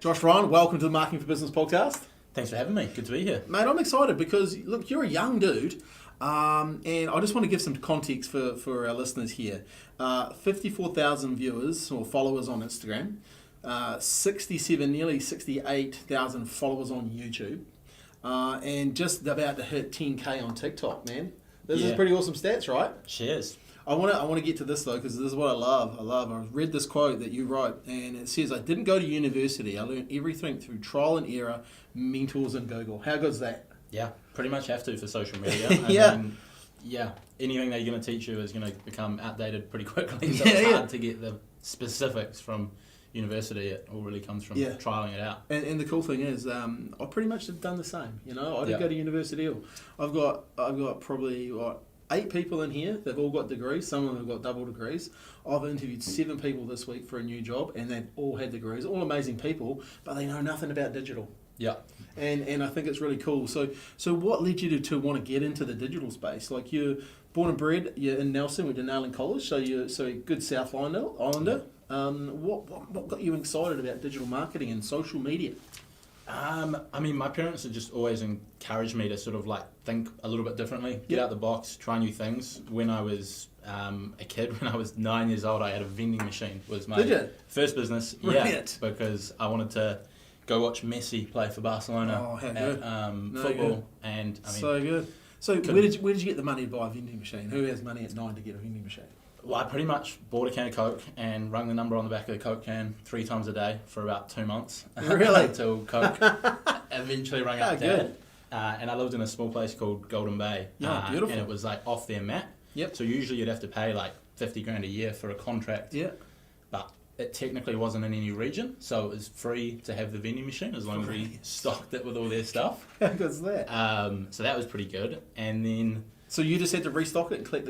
Josh Ryan, welcome to the Marketing for Business podcast. Thanks for having me. Good to be here. Mate, I'm excited because, look, you're a young dude, and I just want to give some context for our listeners here. 54,000 viewers or followers on Instagram, 67, nearly 68,000 followers on YouTube, and just about to hit 10K on TikTok, man. This is pretty awesome stats, right? Cheers. I want to get to this though, because this is what I love. I read this quote that you wrote, and it says, "I didn't go to university. I learned everything through trial and error, mentors, and Google." How good's that? Yeah, pretty much have to for social media. Yeah. Anything they're going to teach you is going to become outdated pretty quickly. So it's hard to get the specifics from university. It all really comes from trialing it out. And the cool thing is, I pretty much have done the same. You know, I didn't go to university. I've got probably 8 people in here. They've all got degrees. Some of them have got double degrees. I've interviewed 7 people this week for a new job, and they've all had degrees. All amazing people, but they know nothing about digital. Yeah. And I think it's really cool. So what led you to want to get into the digital space? Like, you're born and bred, you're in Nelson, went to Nowlan College, so you're a good South Islander. What got you excited about digital marketing and social media? My parents have just always encouraged me to sort of like think a little bit differently, get out the box, try new things. When I was a kid, when I was 9 years old, I had a vending machine. Was my first business. Brilliant. Yeah, because I wanted to go watch Messi play for Barcelona football, and so good. So where did you get the money to buy a vending machine? Who has money at 9 to get a vending machine? Well, I pretty much bought a can of Coke and rung the number on the back of the Coke can 3 times a day for about 2 months. Really? Until Coke eventually rang up Dad. And I lived in a small place called Golden Bay. Yeah, beautiful. And it was like off their map. Yep. So usually you'd have to pay like 50 grand a year for a contract. Yeah. But it technically wasn't in any region, so it was free to have the vending machine as long as we stocked it with all their stuff. How good's that? So that was pretty good. And then... So you just had to restock it and click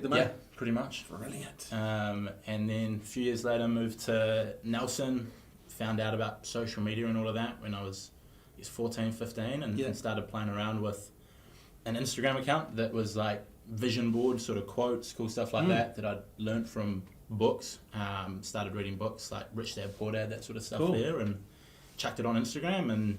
the money? Yeah, pretty much. Brilliant. And then a few years later moved to Nelson, found out about social media and all of that when I was 14, 15 and started playing around with an Instagram account that was like vision board sort of quotes, cool stuff like that I'd learnt from books. Started reading books like Rich Dad Poor Dad, that sort of stuff there, and chucked it on Instagram. And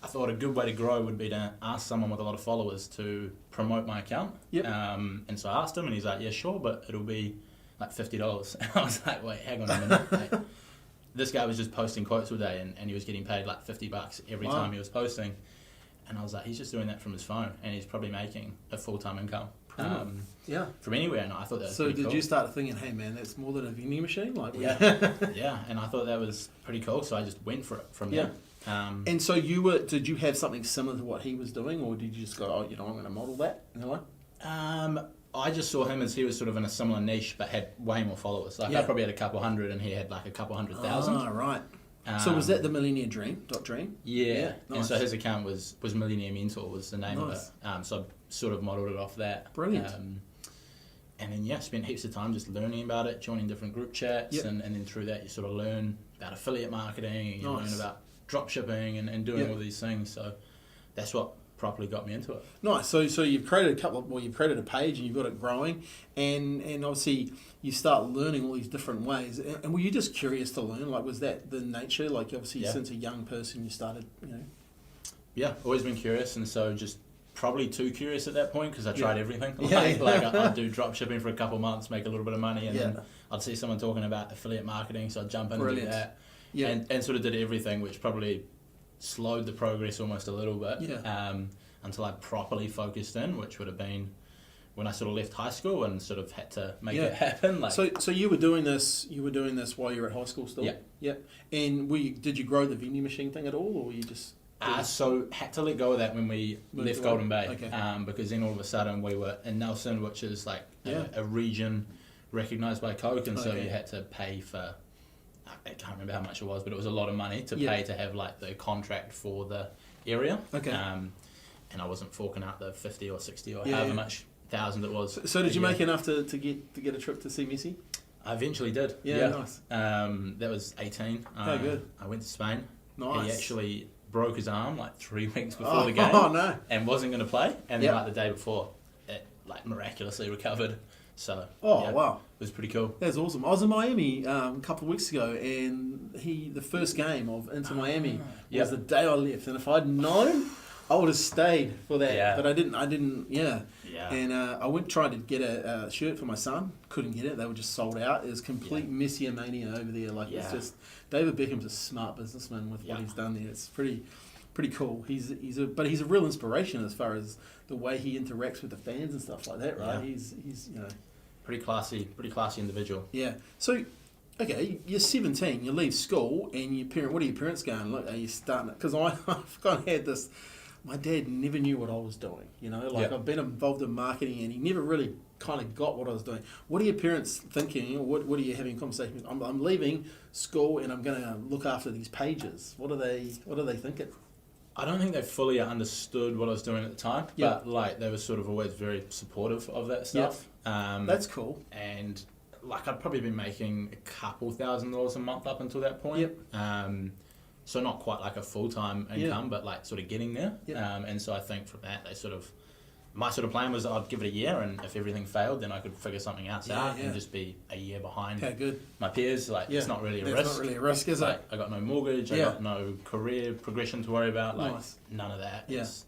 I thought a good way to grow would be to ask someone with a lot of followers to promote my account. Yep. And so I asked him, and he's like, "Yeah, sure, but it'll be like $50. And I was like, "Wait, hang on a minute." Like, this guy was just posting quotes all day, and he was getting paid like $50 every time he was posting. And I was like, he's just doing that from his phone, and he's probably making a full-time income from anywhere. And I thought that was pretty cool. So did you start thinking, hey man, that's more than a vending machine? Like, yeah, and I thought that was pretty cool, so I just went for it from there. And so did you have something similar to what he was doing, or did you just go, I'm going to model that? You know? I just saw him as he was sort of in a similar niche, but had way more followers. Like I probably had a couple hundred, and he had like a couple 100,000. Oh, right. So was that the Millennium Dream? Yeah. Nice. And so his account was Millionaire Mentor was the name of it. So I sort of modelled it off that. Brilliant. And then spent heaps of time just learning about it, joining different group chats, and then through that you sort of learn about affiliate marketing, you learn about drop shipping and doing all these things. So that's what properly got me into it. Nice. So you've created you've created a page and you've got it growing, and obviously you start learning all these different ways. And were you just curious to learn? Like, was that the nature? Like, obviously since a young person you started, Yeah, always been curious, and so just probably too curious at that point because I tried everything. I'd do drop shipping for a couple of months, make a little bit of money, and then I'd see someone talking about affiliate marketing, so I'd jump in and do that. Yeah. And sort of did everything, which probably slowed the progress almost a little bit until I properly focused in, which would have been when I sort of left high school and sort of had to make it happen. Like, so you were doing this while you were at high school still? Yeah. And did you grow the vending machine thing at all, or were you just... So had to let go of that when we left Golden Bay, because then all of a sudden we were in Nelson, which is like a region recognised by Coke, and so you had to pay for... I can't remember how much it was, but it was a lot of money to pay to have like the contract for the area. Okay. And I wasn't forking out the 50 or 60 or however much thousand it was. So did you make enough to get a trip to see Messi? I eventually did. Yeah, nice. That was 18. Oh, good. I went to Spain. Nice. He actually broke his arm like 3 weeks before the game. Oh no! And wasn't going to play. And then like the day before, it like miraculously recovered. So wow, it was pretty cool. that's awesome. I was in Miami a couple of weeks ago, and the first game of Inter Miami was the day I left, and if I'd known, I would have stayed for that, but I didn't. Yeah. And I went trying to get a shirt for my son. Couldn't get it. They were just sold out. It was complete Messi mania over there. Like it's just David Beckham's a smart businessman with what he's done there. It's pretty cool. He's a real inspiration as far as the way he interacts with the fans and stuff like that. Right? Yeah. He's pretty classy individual. Yeah. So. Okay, you're 17, you leave school, and what are your parents going, look, are you starting it? Because I've kind of had this, my dad never knew what I was doing, I've been involved in marketing, and he never really kind of got what I was doing. What are your parents thinking, or what are you having conversations with? I'm leaving school, and I'm going to look after these pages. What are they thinking? I don't think they fully understood what I was doing at the time, but they were sort of always very supportive of that stuff. That's cool. And I'd probably been making a couple $1,000s a month up until that point. So not quite like a full-time income, but sort of getting there. And so I think from that, my sort of plan was that I'd give it a year, and if everything failed, then I could figure something else out and just be a year behind my peers. It's not really a risk. It's not really a risk, is it? I got no mortgage, I got no career progression to worry about, none of that. It's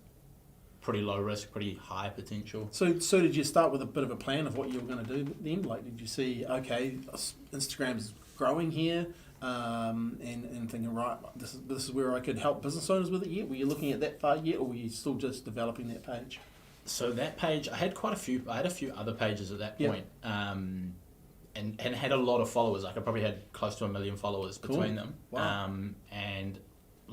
pretty low risk, pretty high potential. So did you start with a bit of a plan of what you were going to do then? Did you see, okay, Instagram's growing here, and thinking, right, this is where I could help business owners with it yet? Were you looking at that far yet, or were you still just developing that page? So that page, I had a few other pages at that point, and had a lot of followers. I probably had close to 1 million followers between them. Wow. And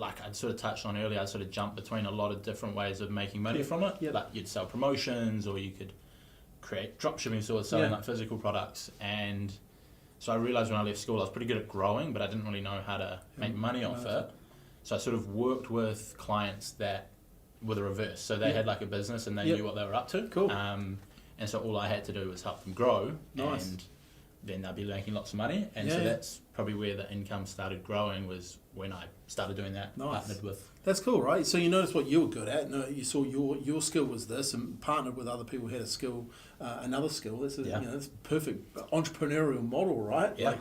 I'd sort of touched on earlier, I'd sort of jumped between a lot of different ways of making money from it. You'd sell promotions, or you could create dropshipping stores selling physical products. And so I realised when I left school I was pretty good at growing, but I didn't really know how to make money off it. So I sort of worked with clients that were the reverse. So they had a business, and they knew what they were up to. Cool. And so all I had to do was help them grow. And then they'll be making lots of money. And so that's probably where the income started growing, was when I started doing that, partnered with. That's cool, right? So you noticed what you were good at. No, you saw your skill was this, and partnered with other people who had a skill, another skill. That's that's a perfect entrepreneurial model, right? Yeah.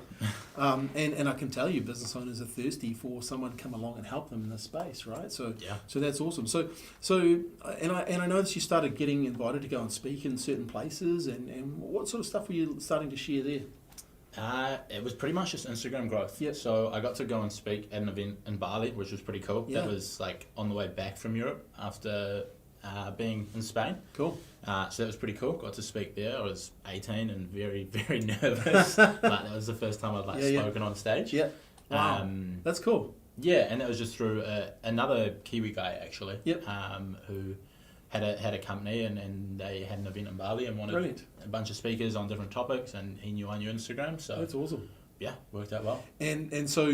And I can tell you, business owners are thirsty for someone to come along and help them in this space, right? So that's awesome. So I noticed you started getting invited to go and speak in certain places, and what sort of stuff were you starting to share there? It was pretty much just Instagram growth. So I got to go and speak at an event in Bali, which was pretty cool. That was on the way back from Europe after being in Spain. Cool. So that was pretty cool. Got to speak there. I was 18 and very, very nervous. That was the first time I'd spoken on stage. Yeah. Wow. That's cool. Yeah, and that was just through another Kiwi guy actually. Who had a company, and they had an event in Bali and wanted a bunch of speakers on different topics, and he knew I knew Instagram, so that's awesome. Yeah, worked out well. And so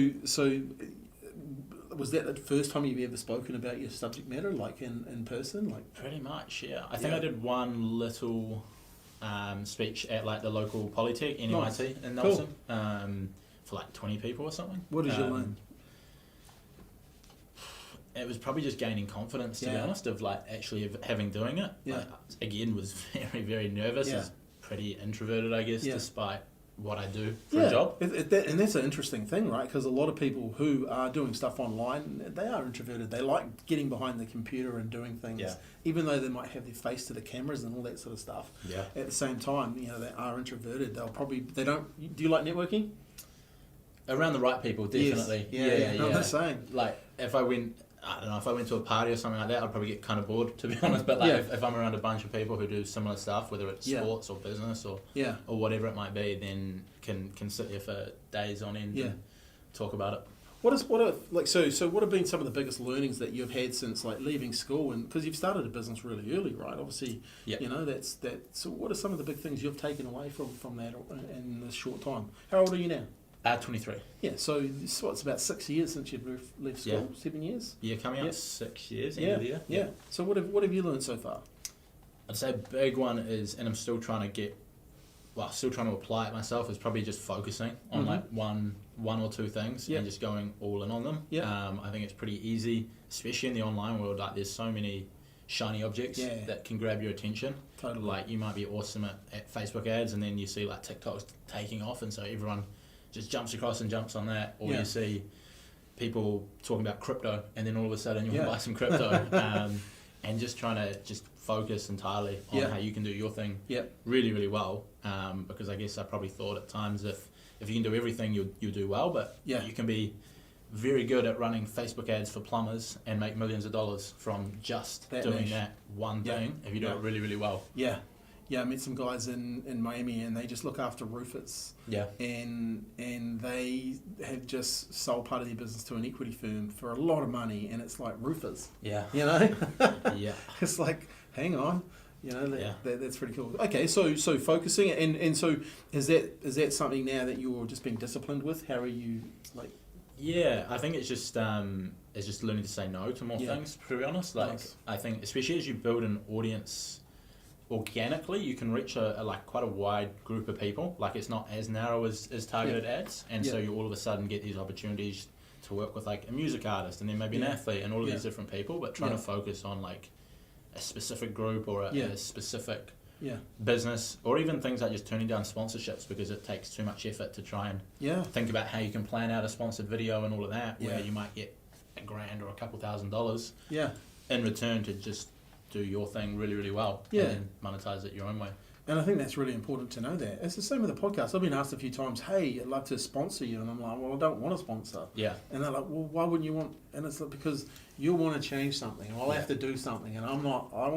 was that the first time you've ever spoken about your subject matter, in person? Pretty much, yeah. I think I did one little speech at the local Polytech, NYT in Nelson, for 20 people or something. What did you learn? It was probably just gaining confidence, to be honest, of actually doing it. Again, was very, very nervous. I was pretty introverted, I guess, despite what I do for a job. And that's an interesting thing, right? Because a lot of people who are doing stuff online, they are introverted. They like getting behind the computer and doing things, even though they might have their face to the cameras and all that sort of stuff. At the same time, they are introverted. They don't. Do you like networking? Around the right people, definitely. Yes. I'm just saying. If I went to a party or something like that, I'd probably get kind of bored, to be honest. But if I'm around a bunch of people who do similar stuff, whether it's sports or business or whatever it might be, then can sit there for days on end and talk about it. What have been some of the biggest learnings that you've had since leaving school? And because you've started a business really early, right? Obviously, that's that. So what are some of the big things you've taken away from that in this short time? How old are you now? 23. Yeah, so it's about 6 years since you've left school. 7 years. Yeah, coming up 6 years. End of the year. Yeah. So what have you learned so far? I'd say a big one is, and I'm still trying to apply it myself, is probably just focusing on one or two things and just going all in on them. I think it's pretty easy, especially in the online world. There's so many shiny objects that can grab your attention. Totally. Like you might be awesome at Facebook ads, and then you see like TikTok's taking off, and so everyone just jumps across and jumps on that. Or you see people talking about crypto, and then all of a sudden you want to buy some crypto. And just trying to just focus entirely on how you can do your thing really, really well. Because I guess I probably thought at times if you can do everything, you'll do well, but you can be very good at running Facebook ads for plumbers and make millions of dollars from just doing that one thing if you do it really, really well. Yeah, I met some guys in Miami, and they just look after roofers. Yeah. And they have just sold part of their business to an equity firm for a lot of money, and it's like roofers. Yeah. You know? Yeah. It's like, hang on. You know, that's pretty cool. Okay, so focusing, and so is that something now that you're just being disciplined with? How are you, like... Yeah, I think it's just learning to say no to more things, to be honest. Like, nice. I think especially as you build an audience organically, you can reach quite a wide group of people. Like, it's not as narrow as targeted ads, and so you all of a sudden get these opportunities to work with like a music artist and then maybe an athlete and all of these different people, but trying to focus on like a specific group or a specific business, or even things like just turning down sponsorships because it takes too much effort to try and think about how you can plan out a sponsored video and all of that, where you might get $1,000 or a couple $1,000 in return to just do your thing really, really well and then monetize it your own way. And I think that's really important to know that. It's the same with the podcast. I've been asked a few times, hey, I'd love to sponsor you. And I'm like, well, I don't want a sponsor. Yeah. And they're like, well, why wouldn't you want... And it's like, because you want to change something. I'll have to do something. And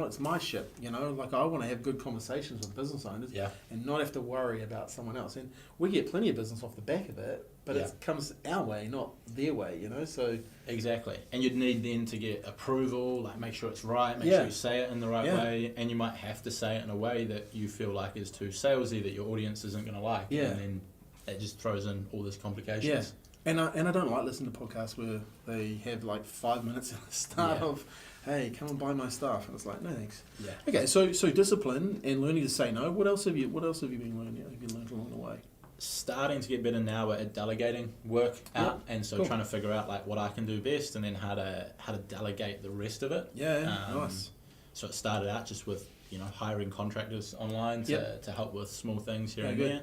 it's my shit, you know? Like, I want to have good conversations with business owners and not have to worry about someone else. And we get plenty of business off the back of it, but it comes our way, not their way, you know? So... Exactly. And you'd need then to get approval, like make sure it's right, make sure you say it in the right way, and you might have to say it in a way that you feel like is too salesy that your audience isn't going to like. Yeah. And then it just throws in all this complications. Yeah. And I don't like listening to podcasts where they have like 5 minutes at the start of, hey, come and buy my stuff. And it's like, no thanks. Yeah. Okay, so discipline and learning to say no. What else have you been learning? Have you learned along the way? Starting to get better now at delegating work out, and so trying to figure out like what I can do best, and then how to delegate the rest of it. Nice. So it started out just with hiring contractors online to help with small things here and there,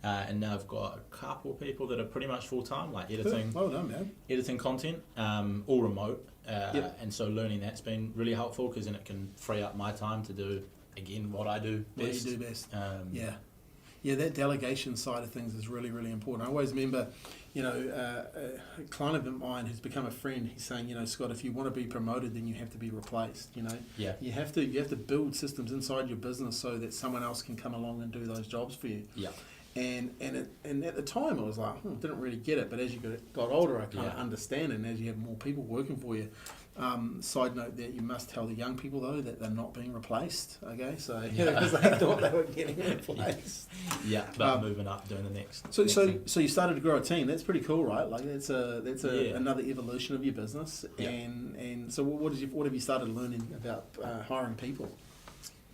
and now I've got a couple of people that are pretty much full time, like editing. Well done, man. Editing content, all remote, and so learning that's been really helpful because then it can free up my time to do again what I do best. What you do best. Yeah, that delegation side of things is really, really important. I always remember, a client of mine who's become a friend, he's saying, Scott, if you want to be promoted, then you have to be replaced, Yeah. You have to build systems inside your business so that someone else can come along and do those jobs for you. Yeah. And at the time, I was like, didn't really get it. But as you got older, I kind of understand it. And as you have more people working for you, side note that you must tell the young people, though, that they're not being replaced. Okay, so because they thought they were getting replaced. But moving up, doing the next. So you started to grow a team. That's pretty cool, right? Like that's another evolution of your business. Yeah. And so what have you started learning about hiring people?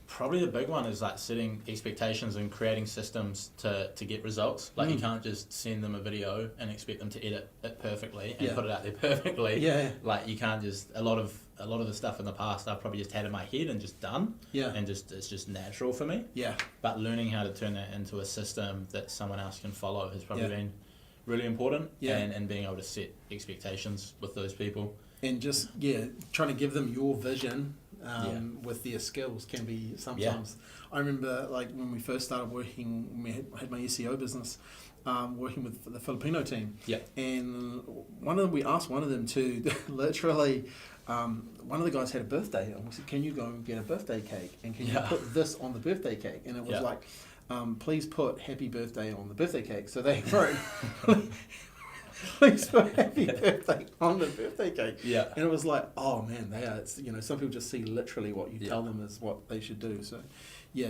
Probably the big one is like setting expectations and creating systems to get results. Like you can't just send them a video and expect them to edit it perfectly and put it out there perfectly. Yeah. Like you can't just a lot of the stuff in the past I've probably just had in my head and just done. Yeah. And it's just natural for me. Yeah. But learning how to turn that into a system that someone else can follow has probably been really important. Yeah. And being able to set expectations with those people. And just trying to give them your vision. With their skills can be sometimes. I remember like when we first started working, when we had my SEO business, working with the Filipino team. Yeah. And we asked one of them to literally, one of the guys had a birthday, and we said, "Can you go and get a birthday cake? And can you put this on the birthday cake?" And it was like, "Please put happy birthday on the birthday cake." So they wrote. Please put happy birthday on the birthday cake. Yeah. And it was like, oh man, they are, some people just see literally what you tell them is what they should do. So,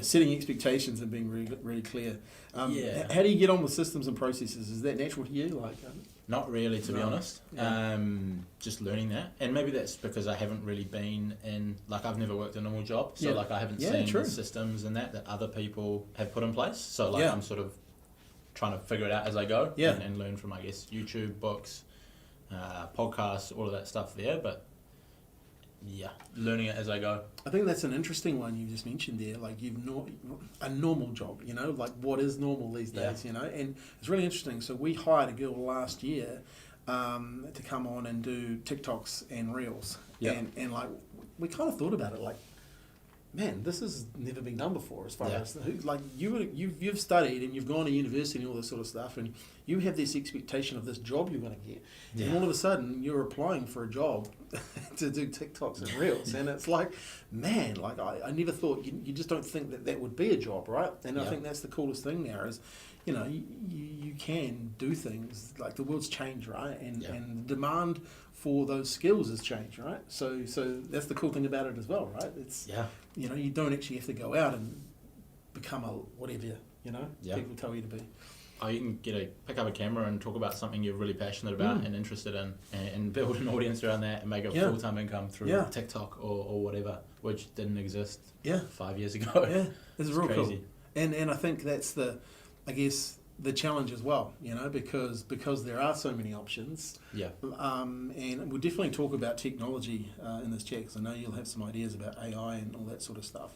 setting expectations and being really, really clear. How do you get on with systems and processes? Is that natural to you? Not really, to be honest. Yeah. Just learning that. And maybe that's because I haven't really been in, I've never worked a normal job. So, I haven't seen the systems and that other people have put in place. So, I'm sort of trying to figure it out as I go and learn from, I guess, YouTube, books, podcasts, all of that stuff there. But learning it as I go. I think that's an interesting one you just mentioned there. Like a normal job, like what is normal these days, and it's really interesting. So we hired a girl last year to come on and do TikToks and Reels, and like we kind of thought about it like, man, this has never been done before. As far as like you've studied and you've gone to university and all this sort of stuff, and you have this expectation of this job you're going to get, and all of a sudden you're applying for a job to do TikToks and Reels, and it's like, man, like I never thought you just don't think that would be a job, right? And I think that's the coolest thing now is, you can do things like the world's changed, right? And the demand for those skills has changed, right? So that's the cool thing about it as well, right? It's you don't actually have to go out and become a whatever people tell you to be. Oh, you can pick up a camera and talk about something you're really passionate about and interested in, and build an audience around that and make a full-time income through TikTok or whatever, which didn't exist 5 years ago. Yeah, it's real crazy. Cool. And I think that's the challenge as well, because there are so many options. Yeah. And we'll definitely talk about technology in this chat, because I know you'll have some ideas about AI and all that sort of stuff.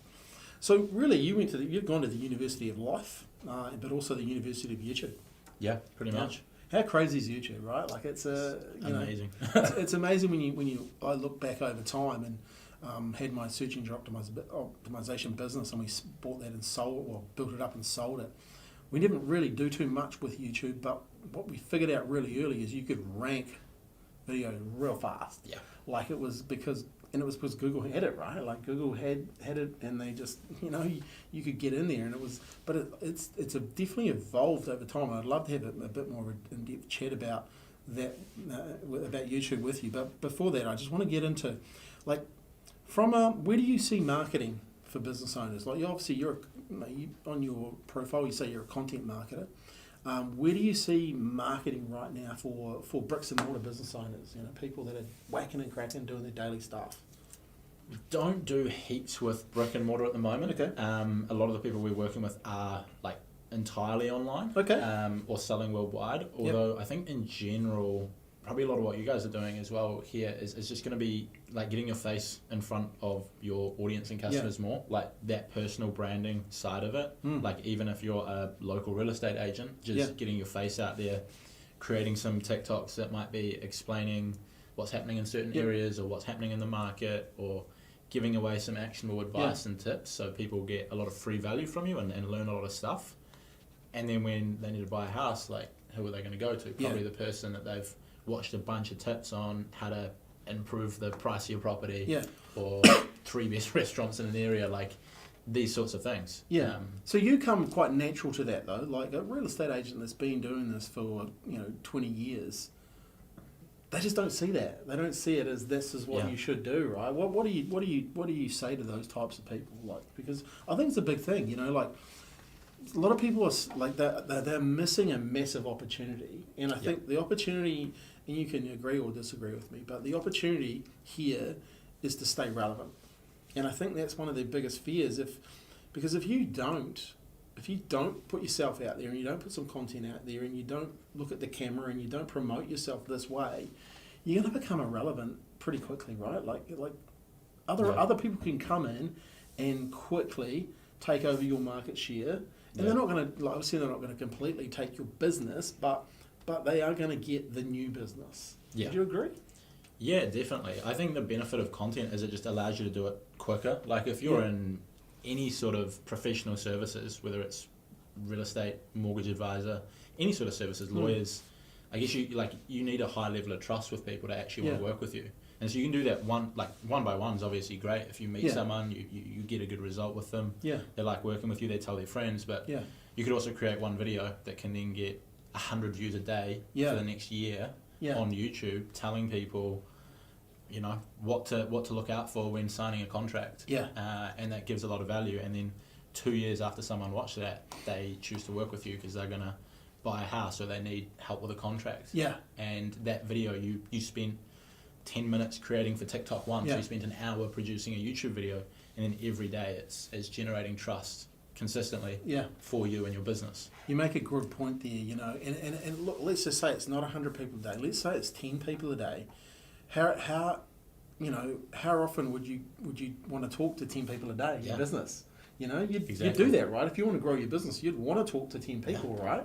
So really, you've gone to the University of Life, but also the University of YouTube. Yeah, pretty much. How crazy is YouTube, right? Like it's amazing. It's amazing when I look back over time and had my search engine optimization business, and we bought that and built it up and sold it. We didn't really do too much with YouTube, but what we figured out really early is you could rank video real fast. Yeah. Like it was because Google had it, right? Like Google had it, and they just, you could get in there, and it's definitely evolved over time. I'd love to have a bit more in-depth chat about that, about YouTube with you. But before that, I just want to get into, like, from where do you see marketing for business owners? Like, you're on your profile, you say you're a content marketer. Where do you see marketing right now for bricks and mortar business owners? People that are whacking and cracking, doing their daily stuff. We don't do heaps with brick and mortar at the moment. Okay. A lot of the people we're working with are like entirely online. Okay. Or selling worldwide. Although I think in general, probably a lot of what you guys are doing as well here is just going to be like getting your face in front of your audience and customers more, like that personal branding side of it. Like even if you're a local real estate agent, just getting your face out there, creating some TikToks that might be explaining what's happening in certain areas or what's happening in the market, or giving away some actionable advice and tips so people get a lot of free value from you and learn a lot of stuff. And then when they need to buy a house, like who are they going to go to? Probably the person that they've watched a bunch of tips on how to improve the price of your property, or 3 best restaurants in an area, like these sorts of things. Yeah. So you come quite natural to that though, like a real estate agent that's been doing this for 20 years. They just don't see that. They don't see it as this is what you should do, right? What do you say to those types of people? Like, because I think it's a big thing, like a lot of people are like they're missing a massive opportunity, and I think the opportunity, and you can agree or disagree with me, but the opportunity here is to stay relevant, and I think that's one of their biggest fears. Because if you don't put yourself out there, and you don't put some content out there, and you don't look at the camera, and you don't promote yourself this way, you're going to become irrelevant pretty quickly, right? Like other people can come in and quickly take over your market share. And they're not going to, obviously they're not going to completely take your business, but they are going to get the new business. Yeah. Do you agree? Yeah, definitely. I think the benefit of content is it just allows you to do it quicker. Like if you're in any sort of professional services, whether it's real estate, mortgage advisor, any sort of services, lawyers, I guess you need a high level of trust with people to actually want to work with you. And so you can do that one by one is obviously great. If you meet someone, you get a good result with them. Yeah. They like working with you, they tell their friends. But you could also create one video that can then get 100 views a day for the next year on YouTube, telling people, what to look out for when signing a contract. Yeah. And that gives a lot of value. And then 2 years after someone watched that, they choose to work with you because they're gonna buy a house or they need help with a contract. Yeah. And that video you spent 10 minutes creating for TikTok once, so you spent an hour producing a YouTube video, and then every day it's generating trust consistently for you and your business. You make a good point there, and look, let's just say it's not 100 people a day. Let's say it's 10 people a day. How you know, how often would you want to talk to 10 people a day in business? You know, you'd do that, right? If you want to grow your business, you'd want to talk to 10 people, right?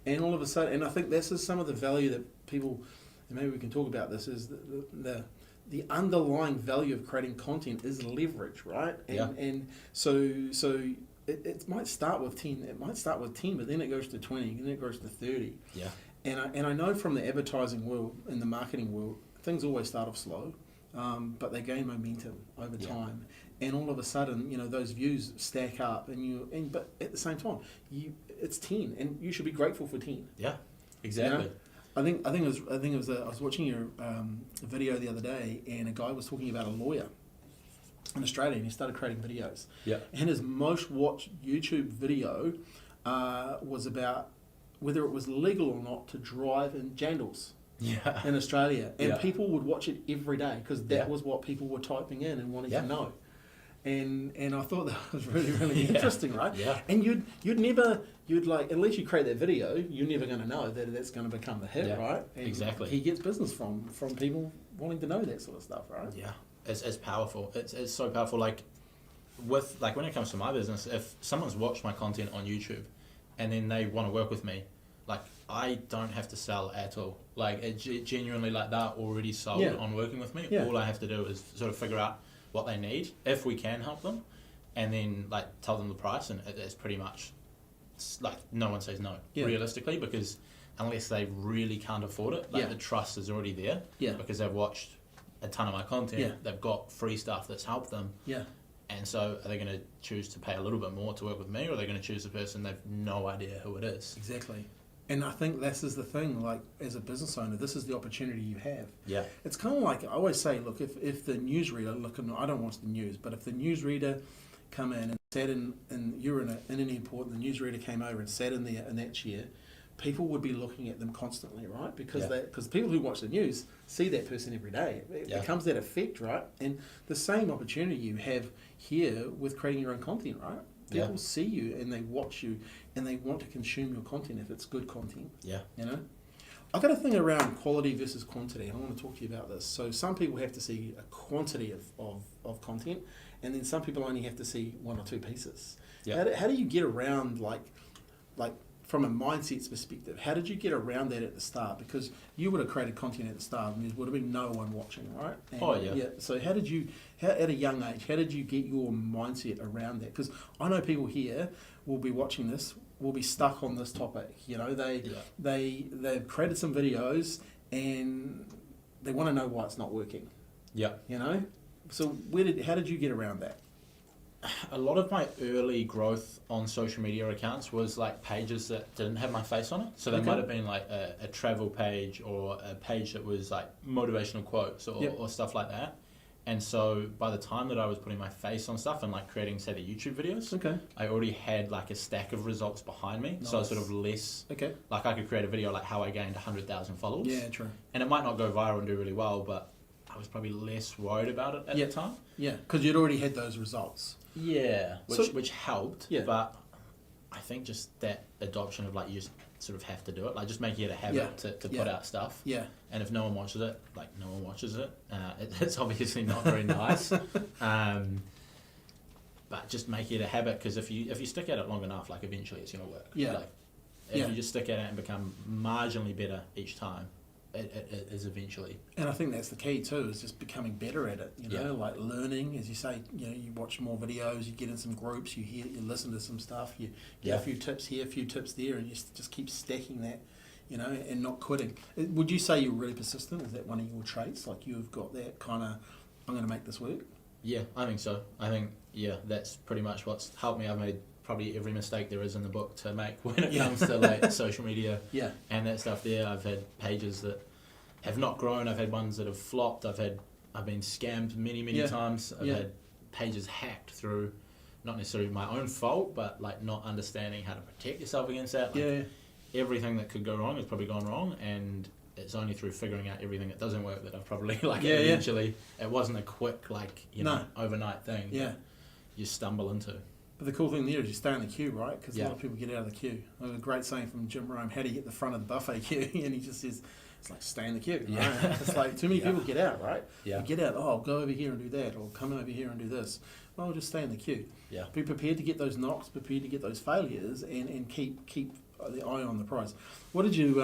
And all of a sudden, and I think this is some of the value that people, and maybe we can talk about this, is the underlying value of creating content is leverage, right? And so it might start with 10. It might start with 10, but then it goes to 20, and then it goes to 30. Yeah. And I know from the advertising world and the marketing world, things always start off slow, but they gain momentum over time. And all of a sudden, you know, those views stack up, but at the same time, it's 10, and you should be grateful for 10. Yeah, exactly. You know? I think it was. I was watching your video the other day, and a guy was talking about a lawyer in Australia, and he started creating videos. Yeah. And his most watched YouTube video was about whether it was legal or not to drive in jandals. In Australia, and people would watch it every day because that was what people were typing in and wanting to know. And I thought that was really interesting, right? Yeah. And you'd like, unless you create that video, you're never going to know that that's going to become the hit, right? And exactly. He gets business from people wanting to know that sort of stuff, right? Yeah, it's powerful. It's so powerful. Like when it comes to my business, if someone's watched my content on YouTube, and then they want to work with me, like I don't have to sell at all. Like it genuinely, like they're already sold on working with me. All I have to do is sort of figure out what they need, if we can help them, and then like tell them the price, and it's pretty much like no one says no realistically, because unless they really can't afford it, like the trust is already there, because they've watched a ton of my content, they've got free stuff that's helped them, and so are they going to choose to pay a little bit more to work with me, or are they going to choose a person they've no idea who it is? Exactly. And I think this is the thing, like, as a business owner, this is the opportunity you have. Yeah. It's kind of like, I always say, look, if the newsreader, I don't watch the news, but if the newsreader come in and sat in, and you're in an airport, and the newsreader came over and sat in that chair, people would be looking at them constantly, right? Because people who watch the news see that person every day. It becomes that effect, right? And the same opportunity you have here with creating your own content, right? People see you and they watch you and they want to consume your content if it's good content. Yeah. You know? I've got a thing around quality versus quantity. I want to talk to you about this. So some people have to see a quantity of content, and then some people only have to see one or two pieces. Yeah. How do you get around, like from a mindset's perspective, how did you get around that at the start? Because you would have created content at the start and there would have been no one watching, right? And so how did you, at a young age, how did you get your mindset around that? Because I know people here will be watching this, will be stuck on this topic. You know, they've created some videos and they want to know why it's not working. Yeah. You know? So how did you get around that? A lot of my early growth on social media accounts was like pages that didn't have my face on it. So they might have been like a travel page or a page that was like motivational quotes or stuff like that. And so by the time that I was putting my face on stuff and like creating, say, the YouTube videos, I already had like a stack of results behind me. Nice. So I was sort of less, like I could create a video like how I gained 100,000 followers. Yeah, true. And it might not go viral and do really well, but I was probably less worried about it at the time. Yeah, because you'd already had those results. Yeah, which helped. Yeah. But I think just that adoption of like you just sort of have to do it, like just making it a habit to put out stuff. Yeah. And if no one watches it, like no one watches it. It's obviously not very nice. But just make it a habit, because if you stick at it long enough, like eventually it's gonna work. Yeah. Like, if you just stick at it and become marginally better each time, it is eventually. And I think that's the key too, is just becoming better at it, you know, like learning, as you say, you know, you watch more videos, you get in some groups, you listen to some stuff, you get a few tips here, a few tips there, and you just keep stacking that, you know, and not quitting. Would you say you're really persistent? Is that one of your traits? Like you've got that kind of, I'm going to make this work? Yeah, I think so. I think, that's pretty much what's helped me. I've made probably every mistake there is in the book to make when it comes to like social media and that stuff there. I've had pages that have not grown. I've had ones that have flopped. I've been scammed many times. I've had pages hacked through, not necessarily my own fault, but like not understanding how to protect yourself against that. Like, everything that could go wrong has probably gone wrong, and it's only through figuring out everything that doesn't work that I've probably eventually. It wasn't a quick overnight thing. Yeah, you stumble into. But the cool thing there is you stay in the queue, right? Because a lot of people get out of the queue. There's a great saying from Jim Rome, how do you get the front of the buffet queue? And he just says, it's like stay in the queue. Yeah. Right? It's like too many people get out, right? Yeah. You get out, oh, go over here and do that, or come over here and do this. Well, just stay in the queue. Yeah. Be prepared to get those knocks, prepared to get those failures, and keep the eye on the prize. What did you,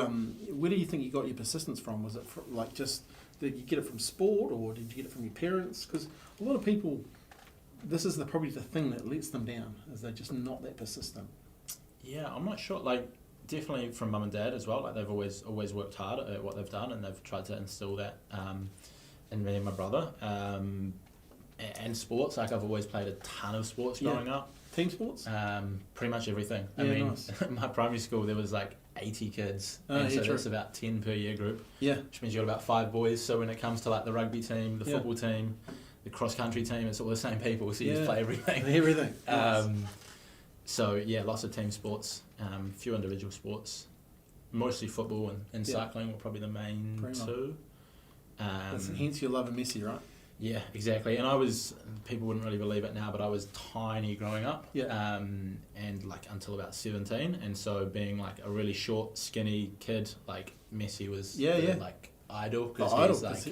where do you think you got your persistence from? Was it like just, did you get it from sport, or did you get it from your parents? Because a lot of people, this is probably the thing that lets them down, is they're just not that persistent. Yeah, I'm not sure. Like, definitely from mum and dad as well. Like, they've always worked hard at what they've done, and they've tried to instill that in me and my brother. And sports, like I've always played a ton of sports growing up. Team sports? Pretty much everything. Yeah, I mean, nice. my primary school there was like 80 kids, Oh, and yeah, so true. that's about 10 per year group. Yeah. Which means you got about 5 boys. So when it comes to like the rugby team, the football team, the cross country team, it's all the same people. So you just play everything. Everything. Nice. So yeah, lots of team sports, few individual sports, mostly football and cycling were probably the main two. Hence your love of Messi, right? Yeah, exactly. And people wouldn't really believe it now, but I was tiny growing up. Yeah. And like until about 17. And so being like a really short, skinny kid, like Messi was like idol. Because he's like,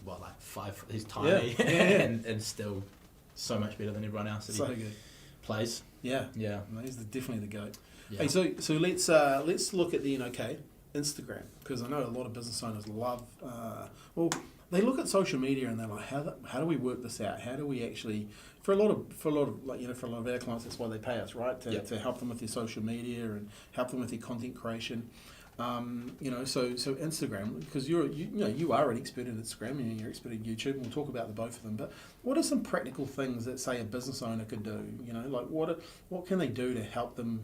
like 5, he's tiny and still so much better than everyone else that so he good. plays. Yeah. Yeah. No, he's definitely the GOAT. Yeah. Hey, so let's look at the Instagram, because I know a lot of business owners love, they look at social media and they're like, how do we work this out? How do we actually, for a lot of like, for a lot of our clients, that's why they pay us, right? To help them with their social media and help them with their content creation. So Instagram, because you are an expert in Instagram and you're an expert in YouTube, and we'll talk about the both of them. But what are some practical things that, say, a business owner could do? Like what can they do to help them,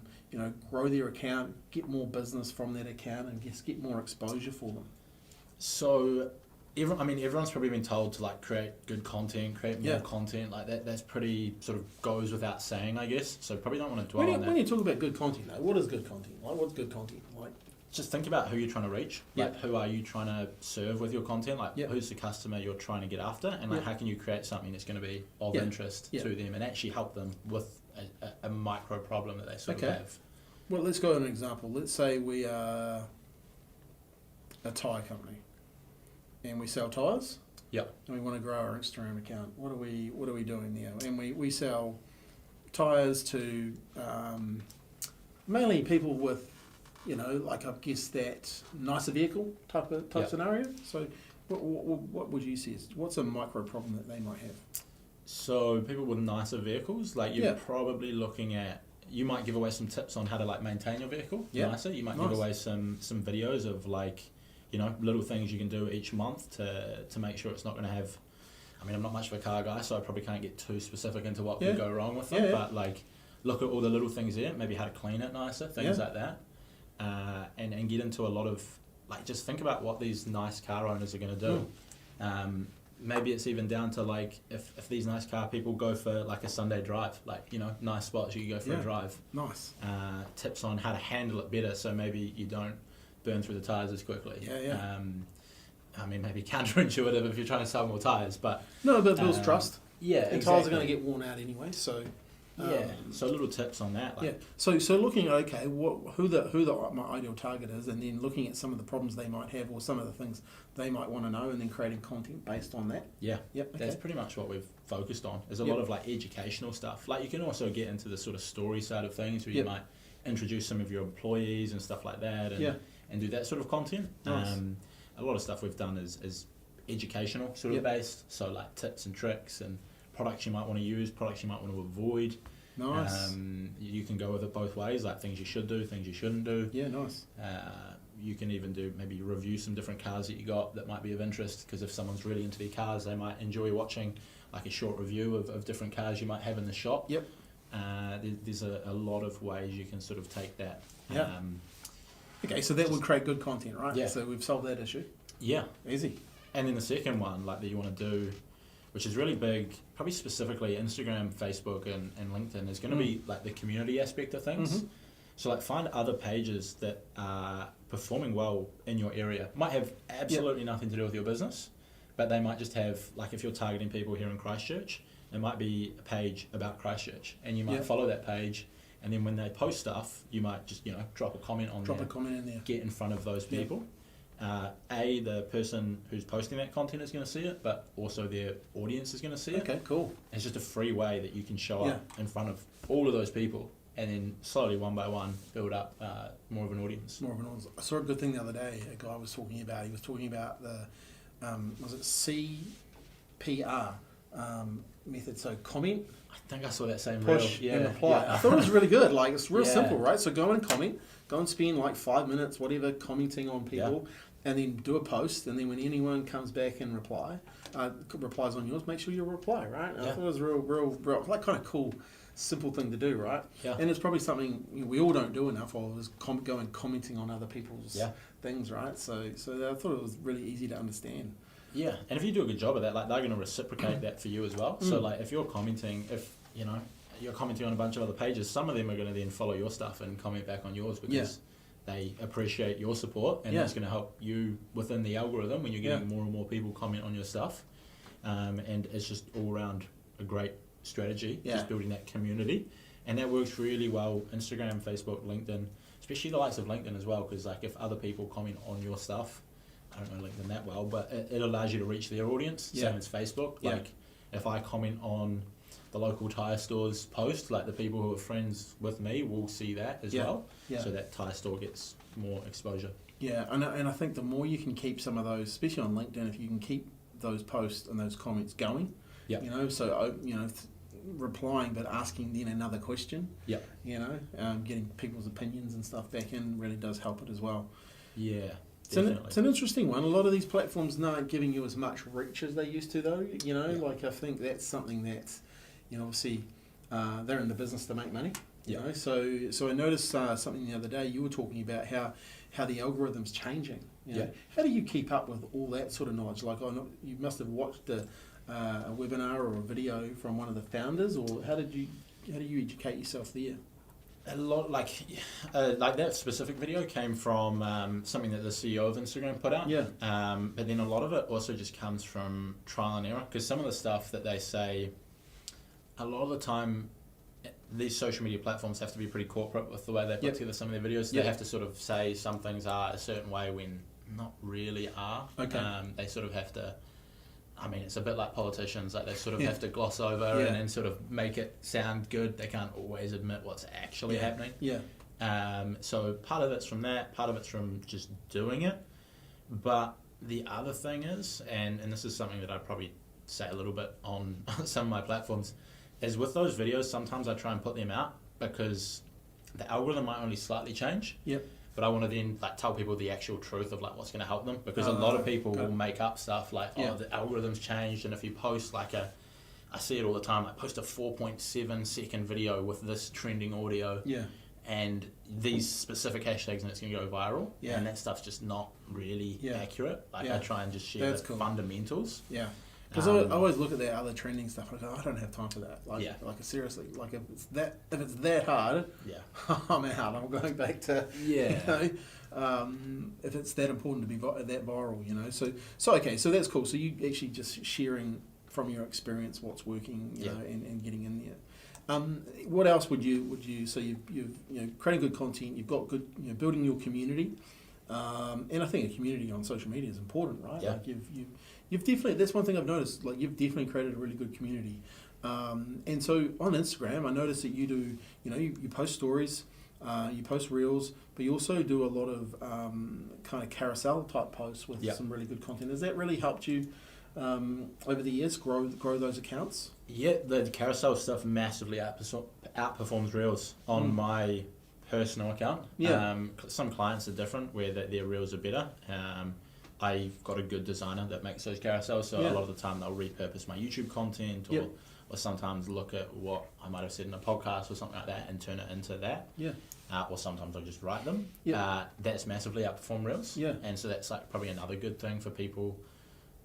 grow their account, get more business from that account, and just get more exposure for them? So, everyone's probably been told to like create good content, create more content like that. That's pretty sort of goes without saying, I guess. So probably don't want to dwell on that. When you talk about good content, though, what is good content? Like, what's good content? Like, just think about who you're trying to reach. Like, who are you trying to serve with your content? Like, who's the customer you're trying to get after? And like, how can you create something that's going to be of interest to them and actually help them with a micro problem that they sort of have? Well, let's go with an example. Let's say we are a tyre company and we sell tyres. Yep. And we want to grow our Instagram account. What are we doing there? And we sell tyres to mainly people with, like, I guess that nicer vehicle type scenario. So what would you see? What's a micro problem that they might have? So people with nicer vehicles, like you're probably looking at, you might give away some tips on how to like maintain your vehicle nicer. You might give away some videos of like, little things you can do each month to make sure it's not going to have, I'm not much of a car guy, so I probably can't get too specific into what can go wrong with them, but like look at all the little things there, maybe how to clean it nicer, things like that. And get into a lot of, like, just think about what these nice car owners are going to do. Maybe it's even down to, like, if these nice car people go for, like, a Sunday drive, like, nice spots you can go for a drive. Nice. Tips on how to handle it better so maybe you don't burn through the tyres as quickly. Maybe counterintuitive if you're trying to sell more tyres, but... No, but it builds trust. Yeah, and exactly. Tyres are going to get worn out anyway, so... so little tips on that. Like. So looking at who my ideal target is, and then looking at some of the problems they might have or some of the things they might want to know, and then creating content based on that. Yeah. Yep. Okay. That's pretty much what we've focused on. There's a lot of like educational stuff. Like you can also get into the sort of story side of things where you might introduce some of your employees and stuff like that, and do that sort of content. Nice. A lot of stuff we've done is educational sort of based. So like tips and tricks and products you might want to use, products you might want to avoid. Nice. You can go with it both ways, like things you should do, things you shouldn't do. Yeah, nice. You can even do maybe review some different cars that you got that might be of interest, because if someone's really into their cars, they might enjoy watching like a short review of different cars you might have in the shop. Yep. There's a lot of ways you can sort of take that. Yeah. Okay, so that would create good content, right? Yeah. So we've solved that issue. Yeah. Easy. And then the second one, like that you want to do, which is really big, probably specifically Instagram, Facebook, and LinkedIn, is going to be like the community aspect of things. Mm-hmm. So like find other pages that are performing well in your area. Might have absolutely nothing to do with your business, but they might just have, like if you're targeting people here in Christchurch, there might be a page about Christchurch, and you might follow that page, and then when they post stuff, you might just drop a comment on there. Drop a comment in there. Get in front of those people. The person who's posting that content is going to see it, but also their audience is going to see it. Okay, cool. It's just a free way that you can show up in front of all of those people, and then slowly, one by one, build up more of an audience. I saw a good thing the other day. A guy was talking about. He was talking about the was it CPR method? So comment, I think I saw that same push, reel. and reply. Yeah. I thought it was really good. Like, it's real simple, right? So go and comment. Go and spend like 5 minutes, whatever, commenting on people, and then do a post. And then when anyone comes back and replies on yours, make sure you reply, right? I thought it was real, like kind of cool, simple thing to do, right? Yeah. And it's probably something we all don't do enough of, is going commenting on other people's things, right? So I thought it was really easy to understand. Yeah, and if you do a good job of that, like, they're going to reciprocate that for you as well. So like, if you're commenting, you're commenting on a bunch of other pages, some of them are going to then follow your stuff and comment back on yours because they appreciate your support, and that's going to help you within the algorithm when you're getting more and more people comment on your stuff. And it's just all around a great strategy, just building that community. And that works really well, Instagram, Facebook, LinkedIn, especially the likes of LinkedIn as well, because like, if other people comment on your stuff, I don't know LinkedIn that well, but it allows you to reach their audience, same as Facebook. Like, if I comment on the local tyre store's post, like, the people who are friends with me will see that as well. So that tyre store gets more exposure. Yeah, and I think the more you can keep some of those, especially on LinkedIn, if you can keep those posts and those comments going, replying but asking then another question, getting people's opinions and stuff back in really does help it as well. Yeah. It's an interesting one. A lot of these platforms aren't giving you as much reach as they used to, though. Like, I think that's something that, obviously, they're in the business to make money. So I noticed something the other day. You were talking about how the algorithm's changing. How do you keep up with all that sort of knowledge? Like, you must have watched a webinar or a video from one of the founders, or how do you educate yourself there? A lot, like that specific video came from something that the CEO of Instagram put out. But then a lot of it also just comes from trial and error, because some of the stuff that they say, a lot of the time, these social media platforms have to be pretty corporate with the way they put together some of their videos. They have to sort of say some things are a certain way when not really are. They sort of have to, I mean, it's a bit like politicians, like, they sort of have to gloss over and then sort of make it sound good. They can't always admit what's actually happening. So part of it's from that, part of it's from just doing it. But the other thing is, and this is something that I probably say a little bit on some of my platforms, is with those videos, sometimes I try and put them out because the algorithm might only slightly change. But I want to then, like, tell people the actual truth of, like, what's going to help them, because a lot of people will make up stuff like, the algorithm's changed, and if you post like I see it all the time, like, post a 4.7 second video with this trending audio, and these specific hashtags, and it's going to go viral, and that stuff's just not really accurate. Like, I try and just share the fundamentals. Because I always look at that other trending stuff. I go, I don't have time for that. Like, seriously, like, if it's that hard, I'm out. I'm going back to if it's that important to be that viral, So okay, so that's cool. So you actually just sharing from your experience what's working, and getting in there. What else would you? So you've creating good content. You've got good, building your community. And I think a community on social media is important, right? Like, you've definitely, that's one thing I've noticed, like, you've definitely created a really good community. And so on Instagram, I noticed that you do, you post stories, you post reels, but you also do a lot of kind of carousel type posts with some really good content. Has that really helped you over the years grow those accounts? Yeah, the carousel stuff massively outperforms reels on my personal account. Some clients are different where their reels are better. I've got a good designer that makes those carousels, so a lot of the time they'll repurpose my YouTube content, or sometimes look at what I might have said in a podcast or something like that and turn it into that. Or sometimes I'll just write them. That's massively outperformed reels. And so that's, like, probably another good thing for people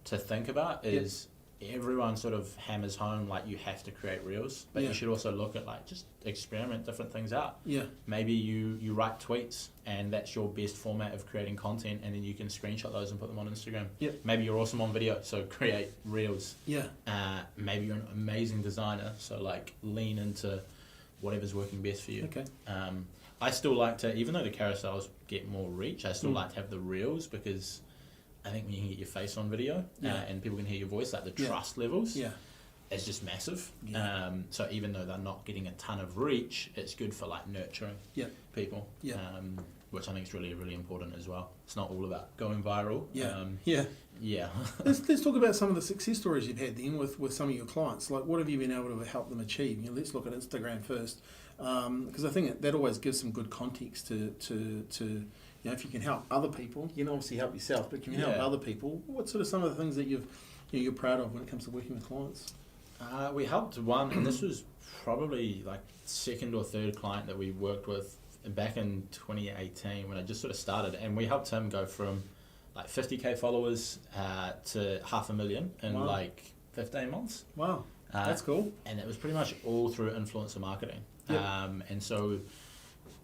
to think about is everyone sort of hammers home, like, you have to create reels, but you should also look at, like, just experiment different things out. Maybe you write tweets, and that's your best format of creating content, and then you can screenshot those and put them on Instagram. Maybe you're awesome on video, so create reels. Maybe you're an amazing designer, so, like, lean into whatever's working best for you. I still like to, even though the carousels get more reach, I still like to have the reels, because I think when you can get your face on video and people can hear your voice, like the trust levels is just massive. So even though they're not getting a ton of reach, it's good for like nurturing people, which I think is really, really important as well. It's not all about going viral. Let's talk about some of the success stories you've had then with some of your clients. Like, what have you been able to help them achieve? Let's look at Instagram first, because I think that always gives some good context to if you can help other people, you can obviously help yourself, but can you help other people? What sort of some of the things that you're proud of when it comes to working with clients? We helped one, and this was probably like second or third client that we worked with back in 2018 when I just sort of started, and we helped him go from like 50k followers to 500,000 in like 15 months. Wow, that's cool. And it was pretty much all through influencer marketing. And so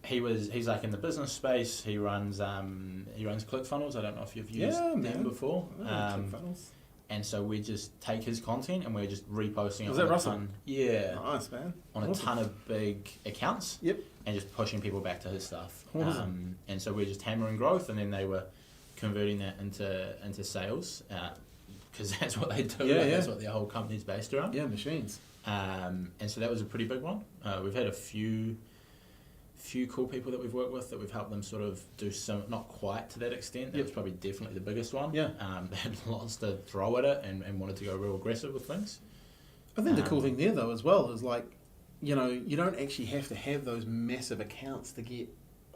he's like in the business space. He runs ClickFunnels. I don't know if you've used them before. ClickFunnels. And so we just take his content and we're just reposting it on Russell? a ton. Yeah. Nice, man. On a ton of big accounts. Yep. And just pushing people back to his stuff. Awesome. And so we're just hammering growth, and then they were converting that into sales, because that's what they do. That's what their whole company's based around. Yeah, machines. And so that was a pretty big one. We've had a few cool people that we've worked with that we've helped them sort of do some, not quite to that extent. That was probably definitely the biggest one. Yeah. They had lots to throw at it and wanted to go real aggressive with things. I think the cool thing there though as well is like, you don't actually have to have those massive accounts to get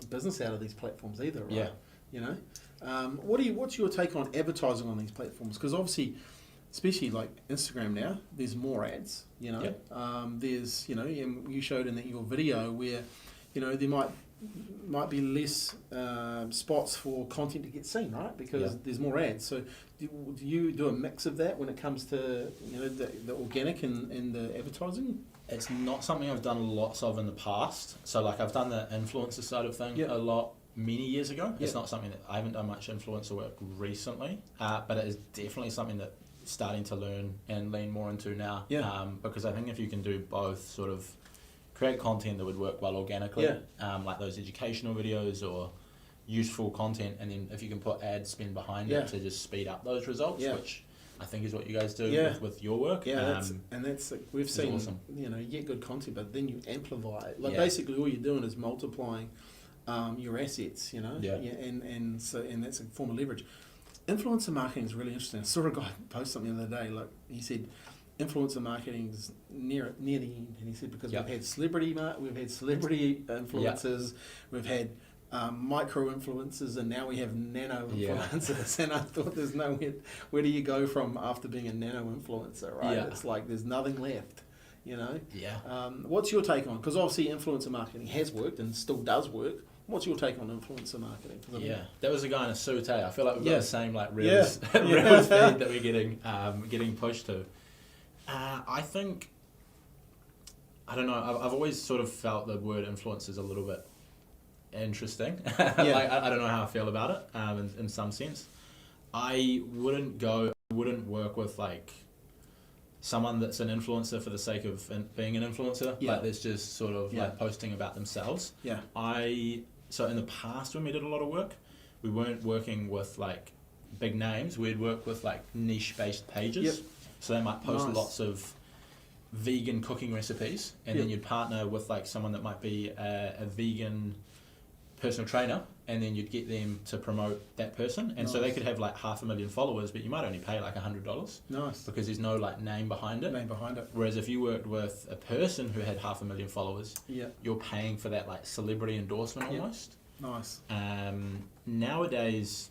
business out of these platforms either, right? Yeah. What's your take on advertising on these platforms? Because obviously, especially like Instagram now, there's more ads. There's and you showed in your video where there might be less spots for content to get seen, right? Because there's more ads. So do you do a mix of that when it comes to the organic and the advertising? It's not something I've done lots of in the past. So like I've done the influencer side of things a lot many years ago. It's not something that I haven't done much influencer work recently, but it is definitely something that starting to learn and lean more into now. Because I think if you can do both, sort of create content that would work well organically, like those educational videos or useful content, and then if you can put ad spend behind it to just speed up those results, which I think is what you guys do with your work. That's we've seen awesome. You get good content, but then you amplify it. Like basically all you're doing is multiplying your assets, and that's a form of leverage. Influencer marketing is really interesting. I saw a guy post something the other day, like he said, influencer marketing is near the end, and he said because we've had celebrity influencers, we've had micro influencers, and now we have nano influencers. And I thought, there's where do you go from after being a nano influencer, right? It's like there's nothing left. What's your take on? Because obviously influencer marketing has worked and still does work. What's your take on influencer marketing? That was a guy in a suit. I feel like we've got the same like reels feed that we're getting pushed to. I think, I don't know, I've always sort of felt the word influence is a little bit interesting. Like, I don't know how I feel about it in some sense. I wouldn't work with like someone that's an influencer for the sake of being an influencer, like that's just sort of like posting about themselves. So in the past when we did a lot of work, we weren't working with like big names, we'd work with like niche based pages. So they might post lots of vegan cooking recipes, and then you'd partner with like someone that might be a vegan personal trainer, and then you'd get them to promote that person. And so they could have like 500,000 followers, but you might only pay like $100. Nice. Because there's no like name behind it. Whereas if you worked with a person who had 500,000 followers, you're paying for that like celebrity endorsement almost. Nice. Nowadays,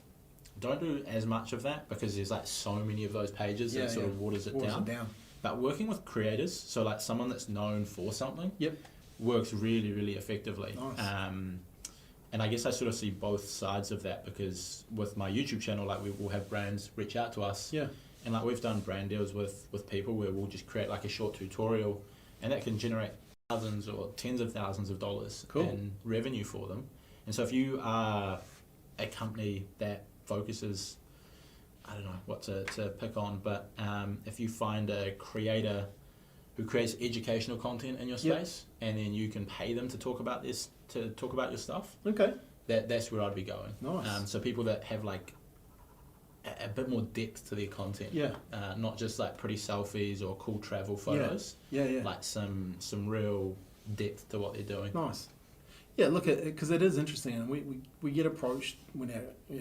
don't do as much of that because there's like so many of those pages that sort of waters it down. But working with creators, so like someone that's known for something, works really, really effectively. Nice. And I guess I sort of see both sides of that, because with my YouTube channel, like we will have brands reach out to us. And like we've done brand deals with people where we'll just create like a short tutorial, and that can generate thousands or tens of thousands of dollars in revenue for them. And so if you are a company that focuses, I don't know what to pick on, but if you find a creator who creates educational content in your space, and then you can pay them to talk about your stuff. That's where I'd be going. Nice. So people that have like a bit more depth to their content. Yeah. Not just like pretty selfies or cool travel photos. Yeah. Like some real depth to what they're doing. Nice. Yeah, look at it, because it is interesting, and we get approached when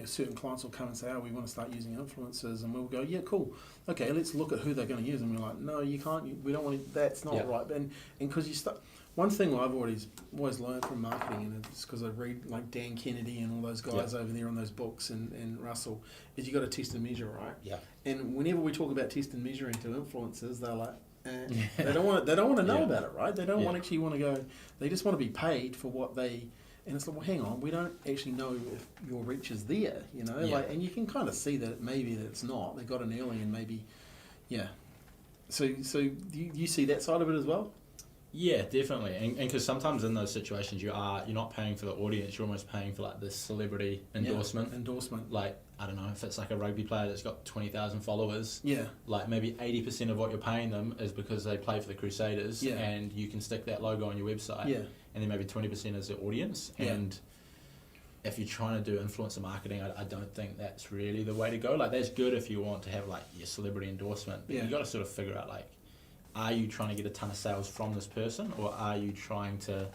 certain clients will come and say, oh, we want to start using influencers, and we'll go, yeah, cool, okay, let's look at who they're going to use, and we're like, no, you can't, we don't want to, that's not right, and because you start, one thing I've always learned from marketing, and it's because I read like Dan Kennedy and all those guys over there on those books, and Russell, is you got to test and measure, right? Yeah. And whenever we talk about test and measuring to influencers, they're like, they don't want to know about it, right? They don't want to go. They just want to be paid for what they. And it's like, well, hang on, we don't actually know if your reach is there, like, and you can kind of see that maybe that it's not. They got in early, and maybe, So do you see that side of it as well? Yeah, definitely, and because sometimes in those situations you're not paying for the audience, you're almost paying for like this celebrity endorsement. Like, I don't know, if it's like a rugby player that's got 20,000 followers, like maybe 80% of what you're paying them is because they play for the Crusaders, and you can stick that logo on your website, and then maybe 20% is the audience, and if you're trying to do influencer marketing, I don't think that's really the way to go. Like, that's good if you want to have like your celebrity endorsement, but you got to sort of figure out, like, are you trying to get a ton of sales from this person, or are you trying to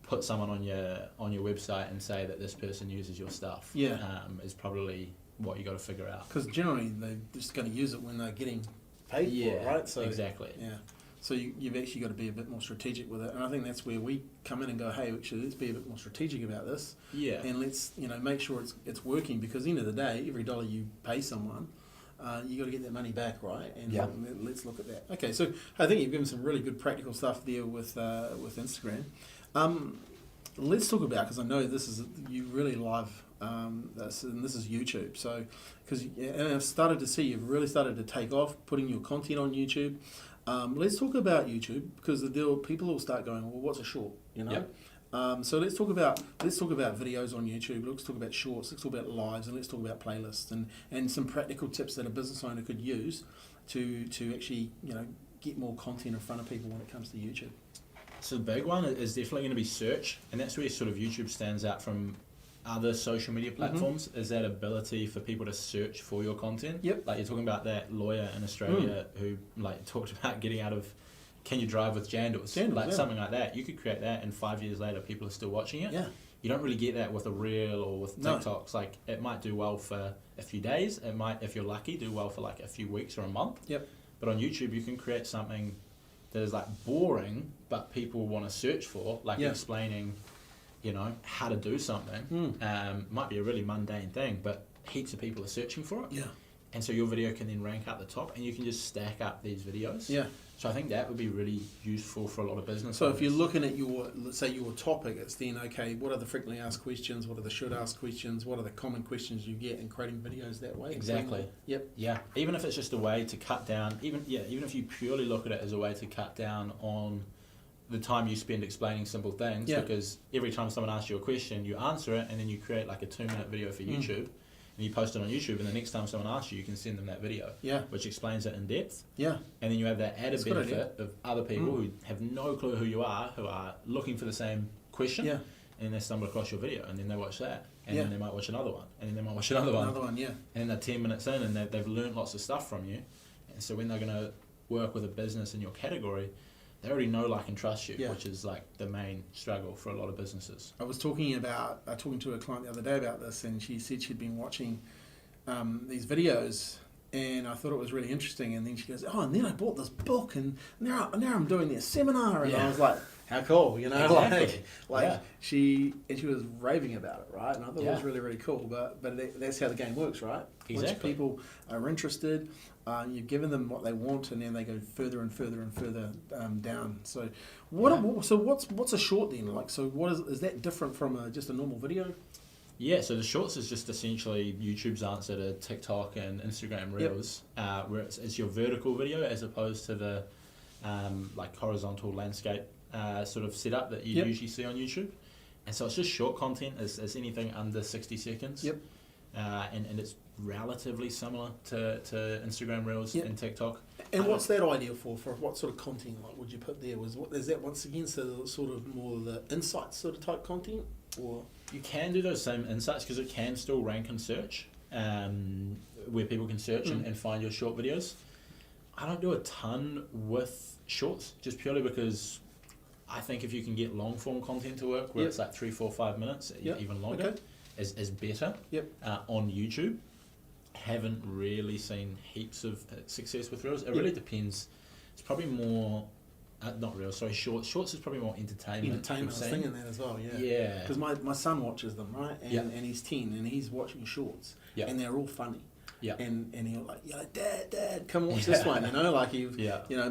put someone on your website and say that this person uses your stuff? Is probably what you got to figure out. Because generally they're just going to use it when they're getting paid for it, right? So exactly. Yeah. So you've actually got to be a bit more strategic with it, and I think that's where we come in and go, hey, actually, let's be a bit more strategic about this. And let's make sure it's working, because at the end of the day, every dollar you pay someone, you got to get that money back, right? And let's look at that. Okay, so I think you've given some really good practical stuff there with Instagram. Let's talk about, because I know you really love this, and this is YouTube. So, and I've started to see you've really started to take off putting your content on YouTube. Let's talk about YouTube, because people will start going, well, what's a short? So let's talk about videos on YouTube. Let's talk about shorts. Let's talk about lives, and let's talk about playlists and some practical tips that a business owner could use to actually get more content in front of people when it comes to YouTube. So the big one is definitely going to be search, and that's where sort of YouTube stands out from other social media platforms, is that ability for people to search for your content. Like, you're talking about that lawyer in Australia who like talked about getting out of Can You Drive with Jandals, something like that. You could create that, and 5 years later people are still watching it. You don't really get that with a reel or with TikToks. Like, it might do well for a few days. It might, if you're lucky, do well for like a few weeks or a month. But on YouTube you can create something that is like boring, but people want to search for, like explaining, how to do something. Might be a really mundane thing, but heaps of people are searching for it. And so your video can then rank up the top, and you can just stack up these videos. So I think that would be really useful for a lot of business owners. If you're looking at let's say your topic, it's then, okay, what are the frequently asked questions? What are the should ask questions? What are the common questions you get, and creating videos that way? Exactly. Yeah. Even if it's just a way to cut down, even if you purely look at it as a way to cut down on the time you spend explaining simple things, because every time someone asks you a question, you answer it, and then you create like a 2-minute video for YouTube. And you post it on YouTube, and the next time someone asks you, you can send them that video, which explains it in depth. And then you have that added benefit of other people who have no clue who you are, who are looking for the same question, and then they stumble across your video, and then they watch that, and then they might watch another one, and then they might watch another one, and then they're 10 minutes in, and they've learned lots of stuff from you, and so when they're going to work with a business in your category, they already know, like, and trust you, which is like the main struggle for a lot of businesses. I was talking to a client the other day about this, and she said she'd been watching these videos, and I thought it was really interesting. And then she goes, "Oh, and then I bought this book, and now I'm doing their seminar." And I was like, "How cool!" Exactly. She was raving about it, right? And I thought it was really, really cool. But that's how the game works, right? Exactly. Once people are interested, you've given them what they want, and then they go further and further and further down. So, what's a short then? Like, so what is that different from just a normal video? Yeah, so the shorts is just essentially YouTube's answer to TikTok and Instagram Reels, where it's your vertical video as opposed to the like horizontal landscape sort of setup that you usually see on YouTube. And so it's just short content, it's anything under 60 seconds. And it's relatively similar to Instagram Reels and TikTok. And what's that ideal for what sort of content would you put there? Is that once again sort of more the insights sort of type content? Or you can do those same insights because it can still rank in search. where people can search and find your short videos. I don't do a ton with shorts, just purely because I think if you can get long form content to work, where it's like 3, 4, 5 minutes, even longer, is better. On YouTube, haven't really seen heaps of success with reels. It really depends. It's probably more. Shorts is probably more entertainment. I was thinking that as well, Yeah. Because my son watches them, right? And he's 10 and he's watching shorts. And they're all funny. And he'll like, Dad, come watch this one, like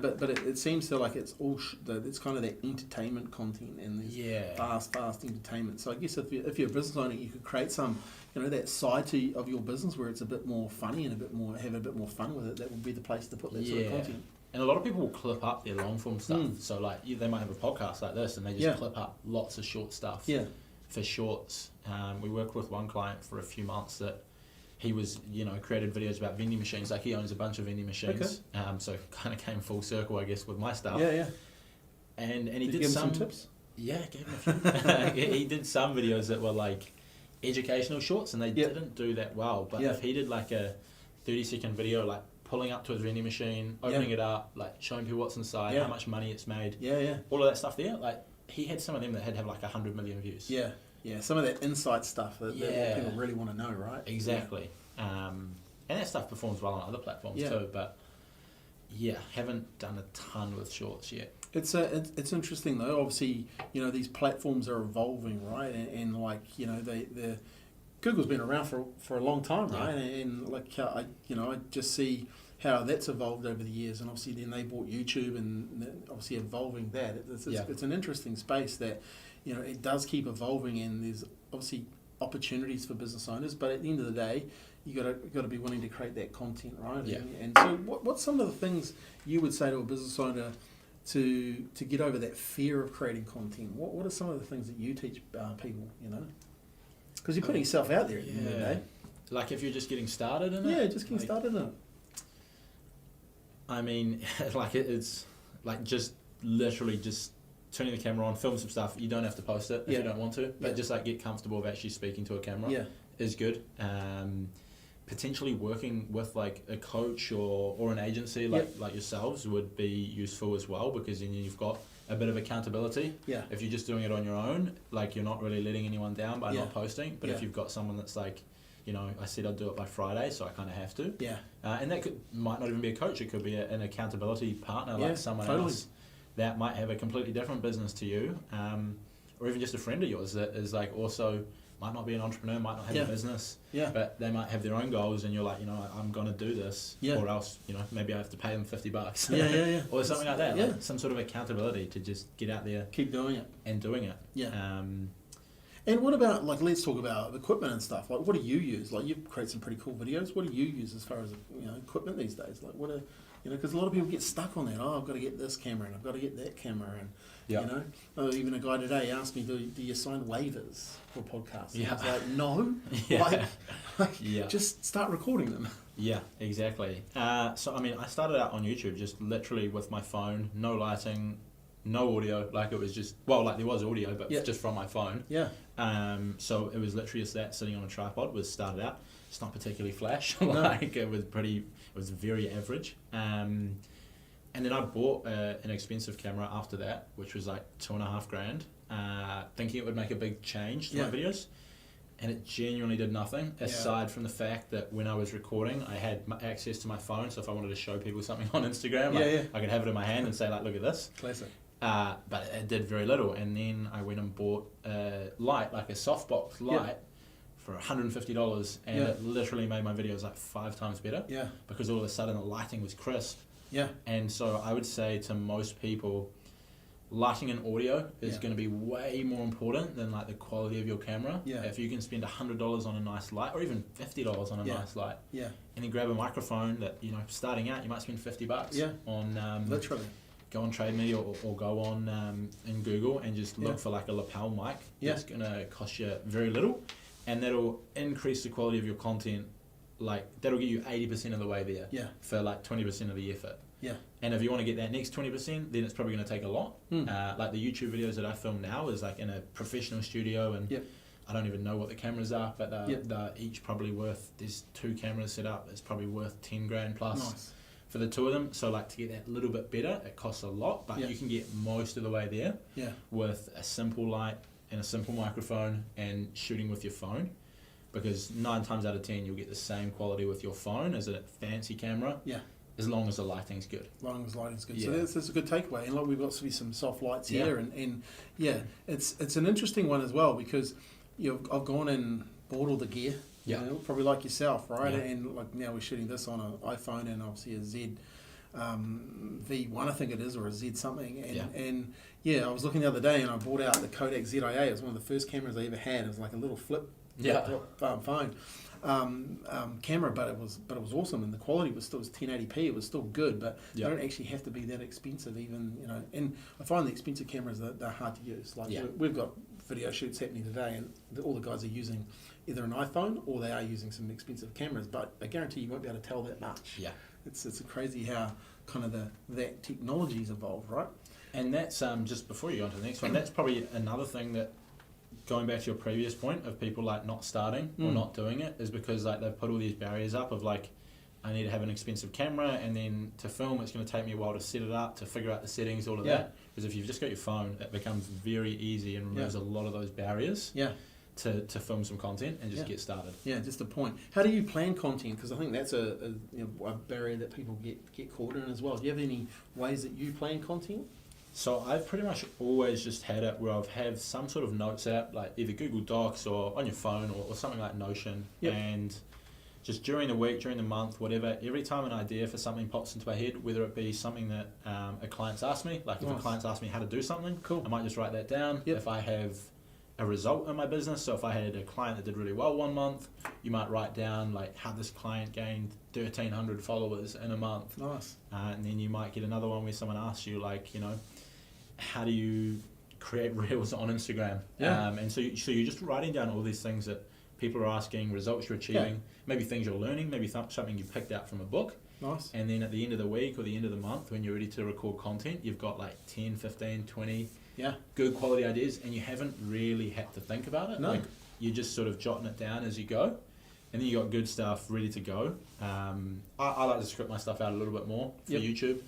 but it seems to like it's all, it's kind of that entertainment content and fast entertainment. So I guess if you're a business owner, you could create some, that side of your business where it's a bit more funny and have a bit more fun with it. That would be the place to put that sort of content. And a lot of people will clip up their long form stuff. So like they might have a podcast like this and they just clip up lots of short stuff for shorts. We worked with one client for a few months that he was, created videos about vending machines. Like he owns a bunch of vending machines. So kind of came full circle, I guess, with my stuff. And he did some tips. Yeah, gave him a few. He did some videos that were like educational shorts and they didn't do that well. But if he did like a 30-second video, like pulling up to his vending machine, opening it up, like showing people what's inside, how much money it's made, all of that stuff there. Like he had some of them that had to have like 100 million views. Some of that insight stuff that people really want to know, right? Exactly. And that stuff performs well on other platforms too. But haven't done a ton with shorts yet. It's interesting though. Obviously, these platforms are evolving, right? And like they Google's been around for a long time, right? And like I just see how that's evolved over the years, and obviously then they bought YouTube, and obviously evolving that. It's an interesting space that it does keep evolving, and there's obviously opportunities for business owners. But at the end of the day, you got to be willing to create that content, right? And so, what's some of the things you would say to a business owner to get over that fear of creating content? What are some of the things that you teach people? Because you're putting yourself out there at the end of the day. Like if you're just getting started in it? Yeah, just getting started in it. I mean, it's like just literally just turning the camera on, film some stuff. You don't have to post it if you don't want to, but just like get comfortable with actually speaking to a camera is good. Potentially working with like a coach or an agency like yourselves would be useful as well, because then you've got a bit of accountability. If you're just doing it on your own, like you're not really letting anyone down by not posting. But if you've got someone that's like, I said I'd do it by Friday, so I kind of have to. And that might not even be a coach. It could be an accountability partner, like someone else that might have a completely different business to you, or even just a friend of yours that is like also might not be an entrepreneur, might not have a business, but they might have their own goals, and you're like, I'm going to do this, or else, maybe I have to pay them $50, or something like that, like some sort of accountability to just get out there, keep doing it, and what about, like, let's talk about equipment and stuff. Like, what do you use? Like, you create some pretty cool videos. What do you use as far as equipment these days? Like, what are because a lot of people get stuck on that. Oh, I've got to get this camera and I've got to get that camera, and even a guy today asked me, do you sign waivers for podcasts? And I was like, no, just start recording them. Yeah, exactly. So I mean, I started out on YouTube just literally with my phone, no lighting, no audio. Like it was just there was audio, but just from my phone. So it was literally just that sitting on a tripod. Was started out. It's not particularly flash. It was very average. And then I bought an expensive camera after that, which was like $2,500, thinking it would make a big change to my videos. And it genuinely did nothing, aside from the fact that when I was recording, I had access to my phone. So if I wanted to show people something on Instagram, I could have it in my hand and say, like, look at this. Classic. But it did very little. And then I went and bought a light, like a softbox light, for $150, and it literally made my videos like 5 times better. Because all of a sudden the lighting was crisp. And so I would say to most people, lighting and audio is going to be way more important than like the quality of your camera. If you can spend $100 on a nice light, or even $50 on a nice light, and then grab a microphone that starting out you might spend $50 on. Literally. Go on Trade Me or go on in Google and just look for like a lapel mic. It's going to cost you very little, and that'll increase the quality of your content. Like that'll get you 80% of the way there for like 20% of the effort. And if you want to get that next 20%, then it's probably going to take a lot. Like the YouTube videos that I film now is like in a professional studio, and I don't even know what the cameras are, but they're each probably worth, there's 2 cameras set up, it's probably worth 10 grand plus. Nice. For the 2 of them. So like to get that little bit better, it costs a lot, but you can get most of the way there with a simple light and a simple microphone and shooting with your phone, because 9 times out of 10 you'll get the same quality with your phone as a fancy camera. As long as the lighting's good. As long as the lighting's good. So that's a good takeaway. And like we've got some soft lights here, and it's an interesting one as well, because I've gone and bought all the gear. Probably like yourself, right? And like now we're shooting this on an iPhone and obviously a Z V1, I think it is, or a Z something. And I was looking the other day and I bought out the Kodak ZIA. It was one of the first cameras I ever had. It was like a little flip phone camera, but it was awesome, and the quality was still 1080p. It was still good, but they don't actually have to be that expensive, even And I find the expensive cameras they're hard to use. Like we've got video shoots happening today, and all the guys are using either an iPhone or they are using some expensive cameras, but I guarantee you won't be able to tell that much. It's crazy how kind of that technology's evolved, right? And that's just before you go on to the next one, that's probably another thing that, going back to your previous point of people like not starting or not doing it, is because like they've put all these barriers up of like, I need to have an expensive camera, and then to film it's going to take me a while to set it up, to figure out the settings, all of that. Because if you've just got your phone, it becomes very easy and removes a lot of those barriers to film some content and just get started. Just a point. How do you plan content? Because I think that's a barrier that people get caught in as well. Do you have any ways that you plan content? So I've pretty much always just had it where I've had some sort of notes app, like either Google Docs or on your phone or something like Notion. And just during the week, during the month, whatever, every time an idea for something pops into my head, whether it be something that a client's asked me, like if a client's asked me how to do something, I might just write that down. If I have a result in my business, so if I had a client that did really well one month, you might write down like how this client gained 1,300 followers in a month. And then you might get another one where someone asks you like, how do you create reels on Instagram? And so you're just writing down all these things that people are asking, results you're achieving, maybe things you're learning, maybe something you picked out from a book. And then at the end of the week or the end of the month, when you're ready to record content, you've got like 10, 15, 20 good quality ideas, and you haven't really had to think about it. Like you're just sort of jotting it down as you go. And then you got good stuff ready to go. I like to script my stuff out a little bit more for YouTube.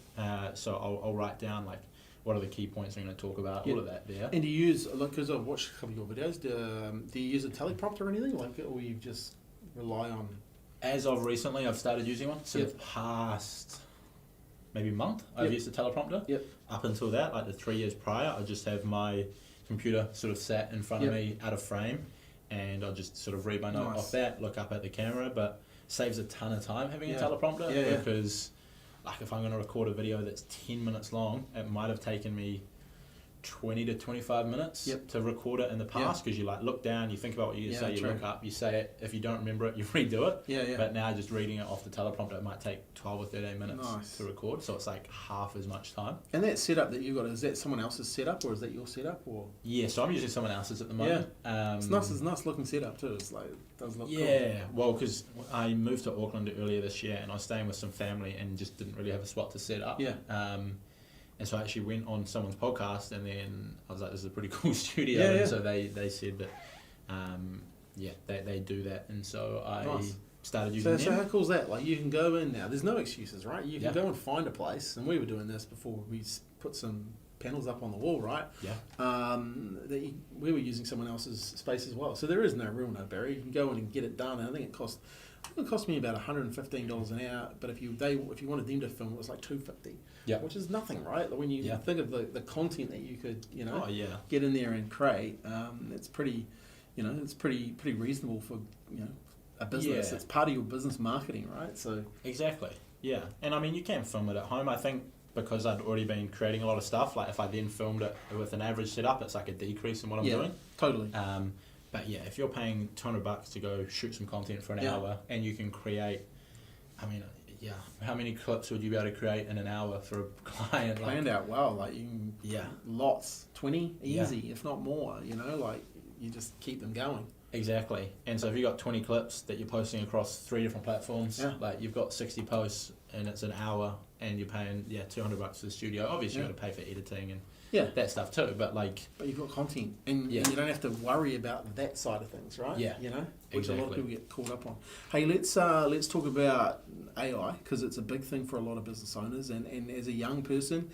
So I'll write down like, what are the key points I'm going to talk about, all of that there. And do you use, because I've watched a couple of your videos, do you use a teleprompter or anything, or you just rely on? As of recently, I've started using one. So the past maybe month, I've used a teleprompter. Up until that, like the 3 years prior, I just have my computer sort of sat in front of me out of frame, and I'll just sort of read my note off that, look up at the camera, but saves a ton of time having a teleprompter because like if I'm going to record a video that's 10 minutes long, it might have taken me 20 to 25 minutes to record it in the past, because you like look down, you think about what you're going to say, you look up, you say it. If you don't remember it, you redo it. But now just reading it off the teleprompter, it might take 12 or 13 minutes to record, so it's like half as much time. And that setup that you got, is that someone else's setup or is that your setup? Or so I'm using someone else's at the moment. It's a nice looking setup too. It's like, it does look cool. Well, because I moved to Auckland earlier this year and I was staying with some family and just didn't really have a spot to set up. And so I actually went on someone's podcast, and then I was like, this is a pretty cool studio. And so they said that they do that. And so I started using them. So how cool is that? Like you can go in now. There's no excuses, right? You can go and find a place. And we were doing this before we put some panels up on the wall, right? We were using someone else's space as well. So there is no real barrier. You can go in and get it done. And I think it cost me about $115 an hour, but if you wanted them to film, it was like $250, which is nothing, right? When you think of the content that you could, get in there and create, it's pretty, it's pretty reasonable for a business. It's part of your business marketing, right? So exactly, and I mean you can film it at home. I think because I'd already been creating a lot of stuff, like if I then filmed it with an average setup, it's like a decrease in what I'm doing. Totally. But if you're paying $200 to go shoot some content for an hour, and you can create, I mean, how many clips would you be able to create in an hour for a client? Planned out well, like you can, lots, 20, easy, if not more, like you just keep them going. Exactly. And so if you've got 20 clips that you're posting across 3 different platforms, like you've got 60 posts and it's an hour and you're paying $200 for the studio. Obviously you've got to pay for editing and that stuff too. But like, but you've got content, and you don't have to worry about that side of things, right? Yeah, you know, which exactly. a lot of people get caught up on. Hey, let's talk about AI, because it's a big thing for a lot of business owners, and as a young person,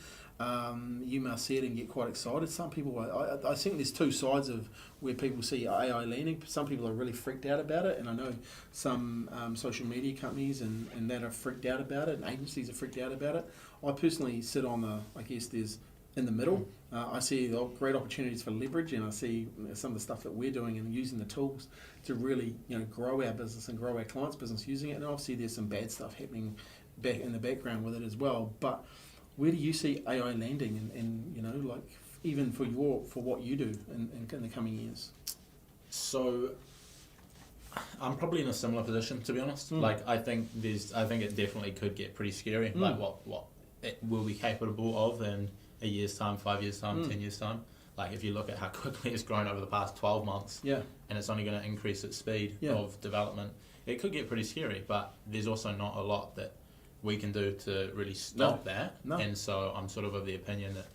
you must see it and get quite excited. Some people, I think there's two sides of where people see AI landing. Some people are really freaked out about it, and I know some social media companies and that are freaked out about it, and agencies are freaked out about it. I personally sit on there's in the middle. I see great opportunities for leverage, and I see some of the stuff that we're doing and using the tools to really grow our business and grow our clients' business using it. And obviously there's some bad stuff happening back in the background with it as well. But where do you see AI landing, and like even for what you do in the coming years? So I'm probably in a similar position, to be honest. Like I think it definitely could get pretty scary. Like what it will be capable of in a year's time, 5 years time, 10 years time. Like if you look at how quickly it's grown over the past 12 months, and it's only going to increase its speed of development, it could get pretty scary. But there's also not a lot that we can do to really stop that. And so I'm sort of the opinion that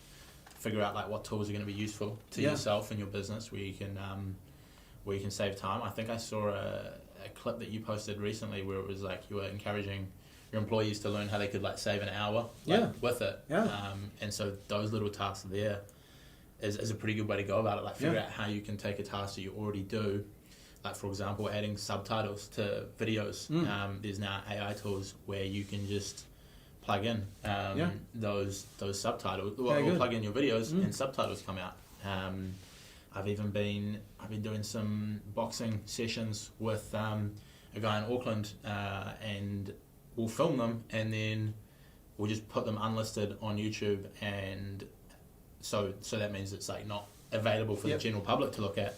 figure out like what tools are going to be useful to yourself and your business where you can save time. I think I saw a clip that you posted recently where it was like you were encouraging your employees to learn how they could like save an hour with it. And so those little tasks there is a pretty good way to go about it. Like figure out how you can take a task that you already do. Like for example, adding subtitles to videos. There's now AI tools where you can just plug in those subtitles, or plug in your videos and subtitles come out. I've been doing some boxing sessions with a guy in Auckland, and we'll film them and then we'll just put them unlisted on YouTube, and so that means it's like not available for the general public to look at.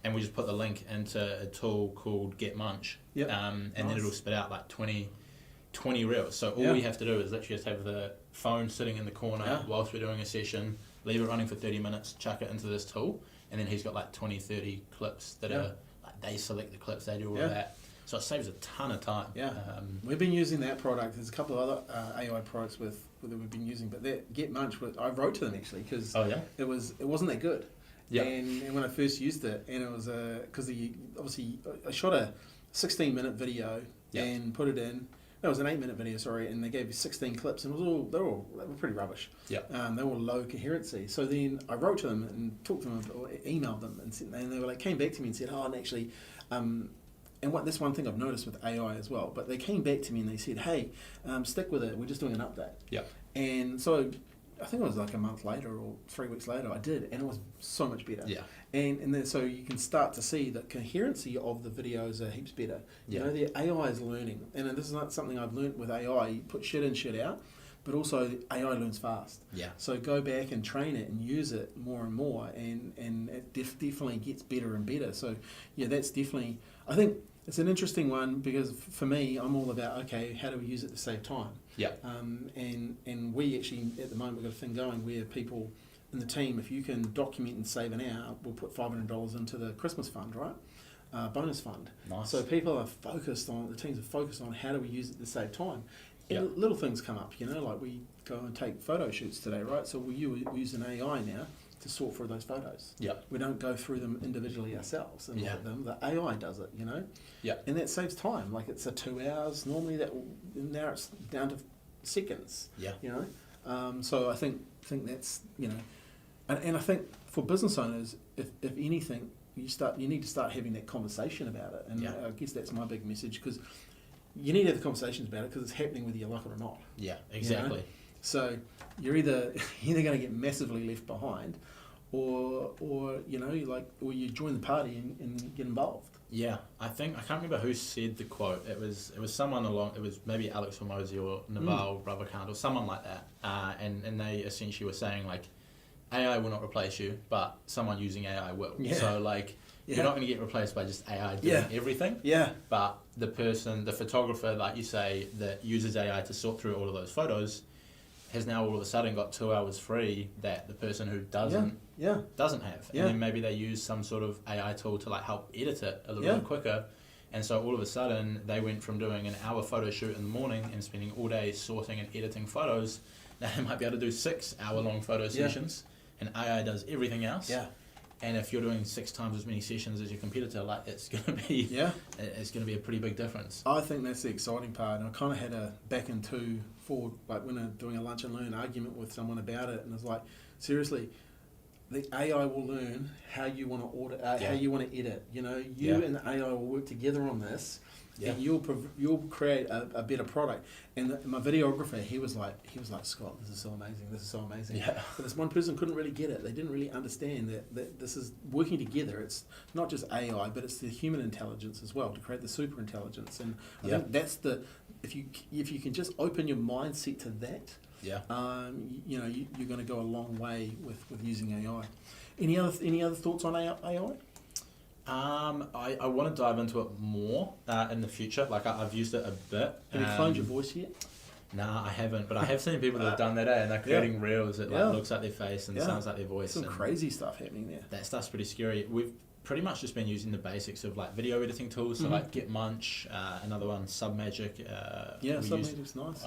And we just put the link into a tool called Get Munch, and then it'll spit out like 20 reels. So all we have to do is literally just have the phone sitting in the corner whilst we're doing a session, leave it running for 30 minutes, chuck it into this tool, and then he's got like 20, 30 clips that are like, they select the clips, they do all of that. So it saves a ton of time. We've been using that product. There's a couple of other AI products that we've been using, but that Get Munch, I wrote to them actually because it wasn't that good. And when I first used it, and it was because obviously I shot a 16-minute video and put it in. No, it was an 8-minute video, sorry, and they gave me 16 clips, and they were pretty rubbish. They were low coherency. So then I wrote to them and talked to them, or emailed them, and they were like came back to me and said, and that's one thing I've noticed with AI as well. But they came back to me and they said, hey, stick with it. We're just doing an update. And so I think it was like a month later or 3 weeks later, I did, and it was so much better. And then so you can start to see the coherency of the videos are heaps better. You know, the AI is learning, and this is not something I've learnt with AI. You put shit in, shit out, but also the AI learns fast. So go back and train it and use it more and more, and it definitely gets better and better. So that's definitely, I think it's an interesting one, because for me, I'm all about, okay, how do we use it to save time? And we actually, at the moment, we've got a thing going where people in the team, if you can document and save an hour, we'll put $500 into the Christmas fund, right? Bonus fund. So people are focused on, the teams are focused on how do we use it to save time. And little things come up, like we go and take photo shoots today, right? So we use an AI now to sort through those photos. We don't go through them individually ourselves and look at them. The AI does it, and that saves time. Like it's 2 hours normally. Now it's down to seconds. So I think that's and I think for business owners, if anything, you need to start having that conversation about it. And I guess that's my big message, because you need to have the conversations about it, because it's happening whether you like it or not. Exactly. So you're either going to get massively left behind, or you join the party and get involved. I can't remember who said the quote. It was someone it was maybe Alex Hormozy or Naval Ravikant or someone like that. And they essentially were saying like, AI will not replace you, but someone using AI will. So like, you're not going to get replaced by just AI doing everything. But the photographer, like you say, that uses AI to sort through all of those photos, has now all of a sudden got 2 hours free that the person who doesn't have. And then maybe they use some sort of AI tool to like help edit it a little bit quicker. And so all of a sudden they went from doing an hour photo shoot in the morning and spending all day sorting and editing photos. Now they might be able to do 6 hour long photo sessions and AI does everything else. Yeah. And if you're doing 6 times as many sessions as your competitor, like it's gonna be a pretty big difference. I think that's the exciting part, and I kind of had a back and two forward, like when I'm doing a lunch and learn argument with someone about it, and it's like, seriously, the AI will learn how you want to order, how you want to edit. You know, you and the AI will work together on this. Yeah. And you'll create a better product. And my videographer, he was like, Scott, this is so amazing. Yeah. But this one person couldn't really get it. They didn't really understand that this is working together. It's not just AI, but it's the human intelligence as well to create the super intelligence. And I think that's if you can just open your mindset to that, you're going to go a long way with using AI. Any other thoughts on AI? I want to dive into it more in the future. Like I've used it a bit. Have you cloned your voice yet? Nah, I haven't, but I have seen people that have done that, and they're creating reels that like looks like their face and sounds like their voice. Some crazy stuff happening there. That stuff's pretty scary. We've pretty much just been using the basics of like video editing tools, so like Get Munch, another one, Submagic. Submagic's nice.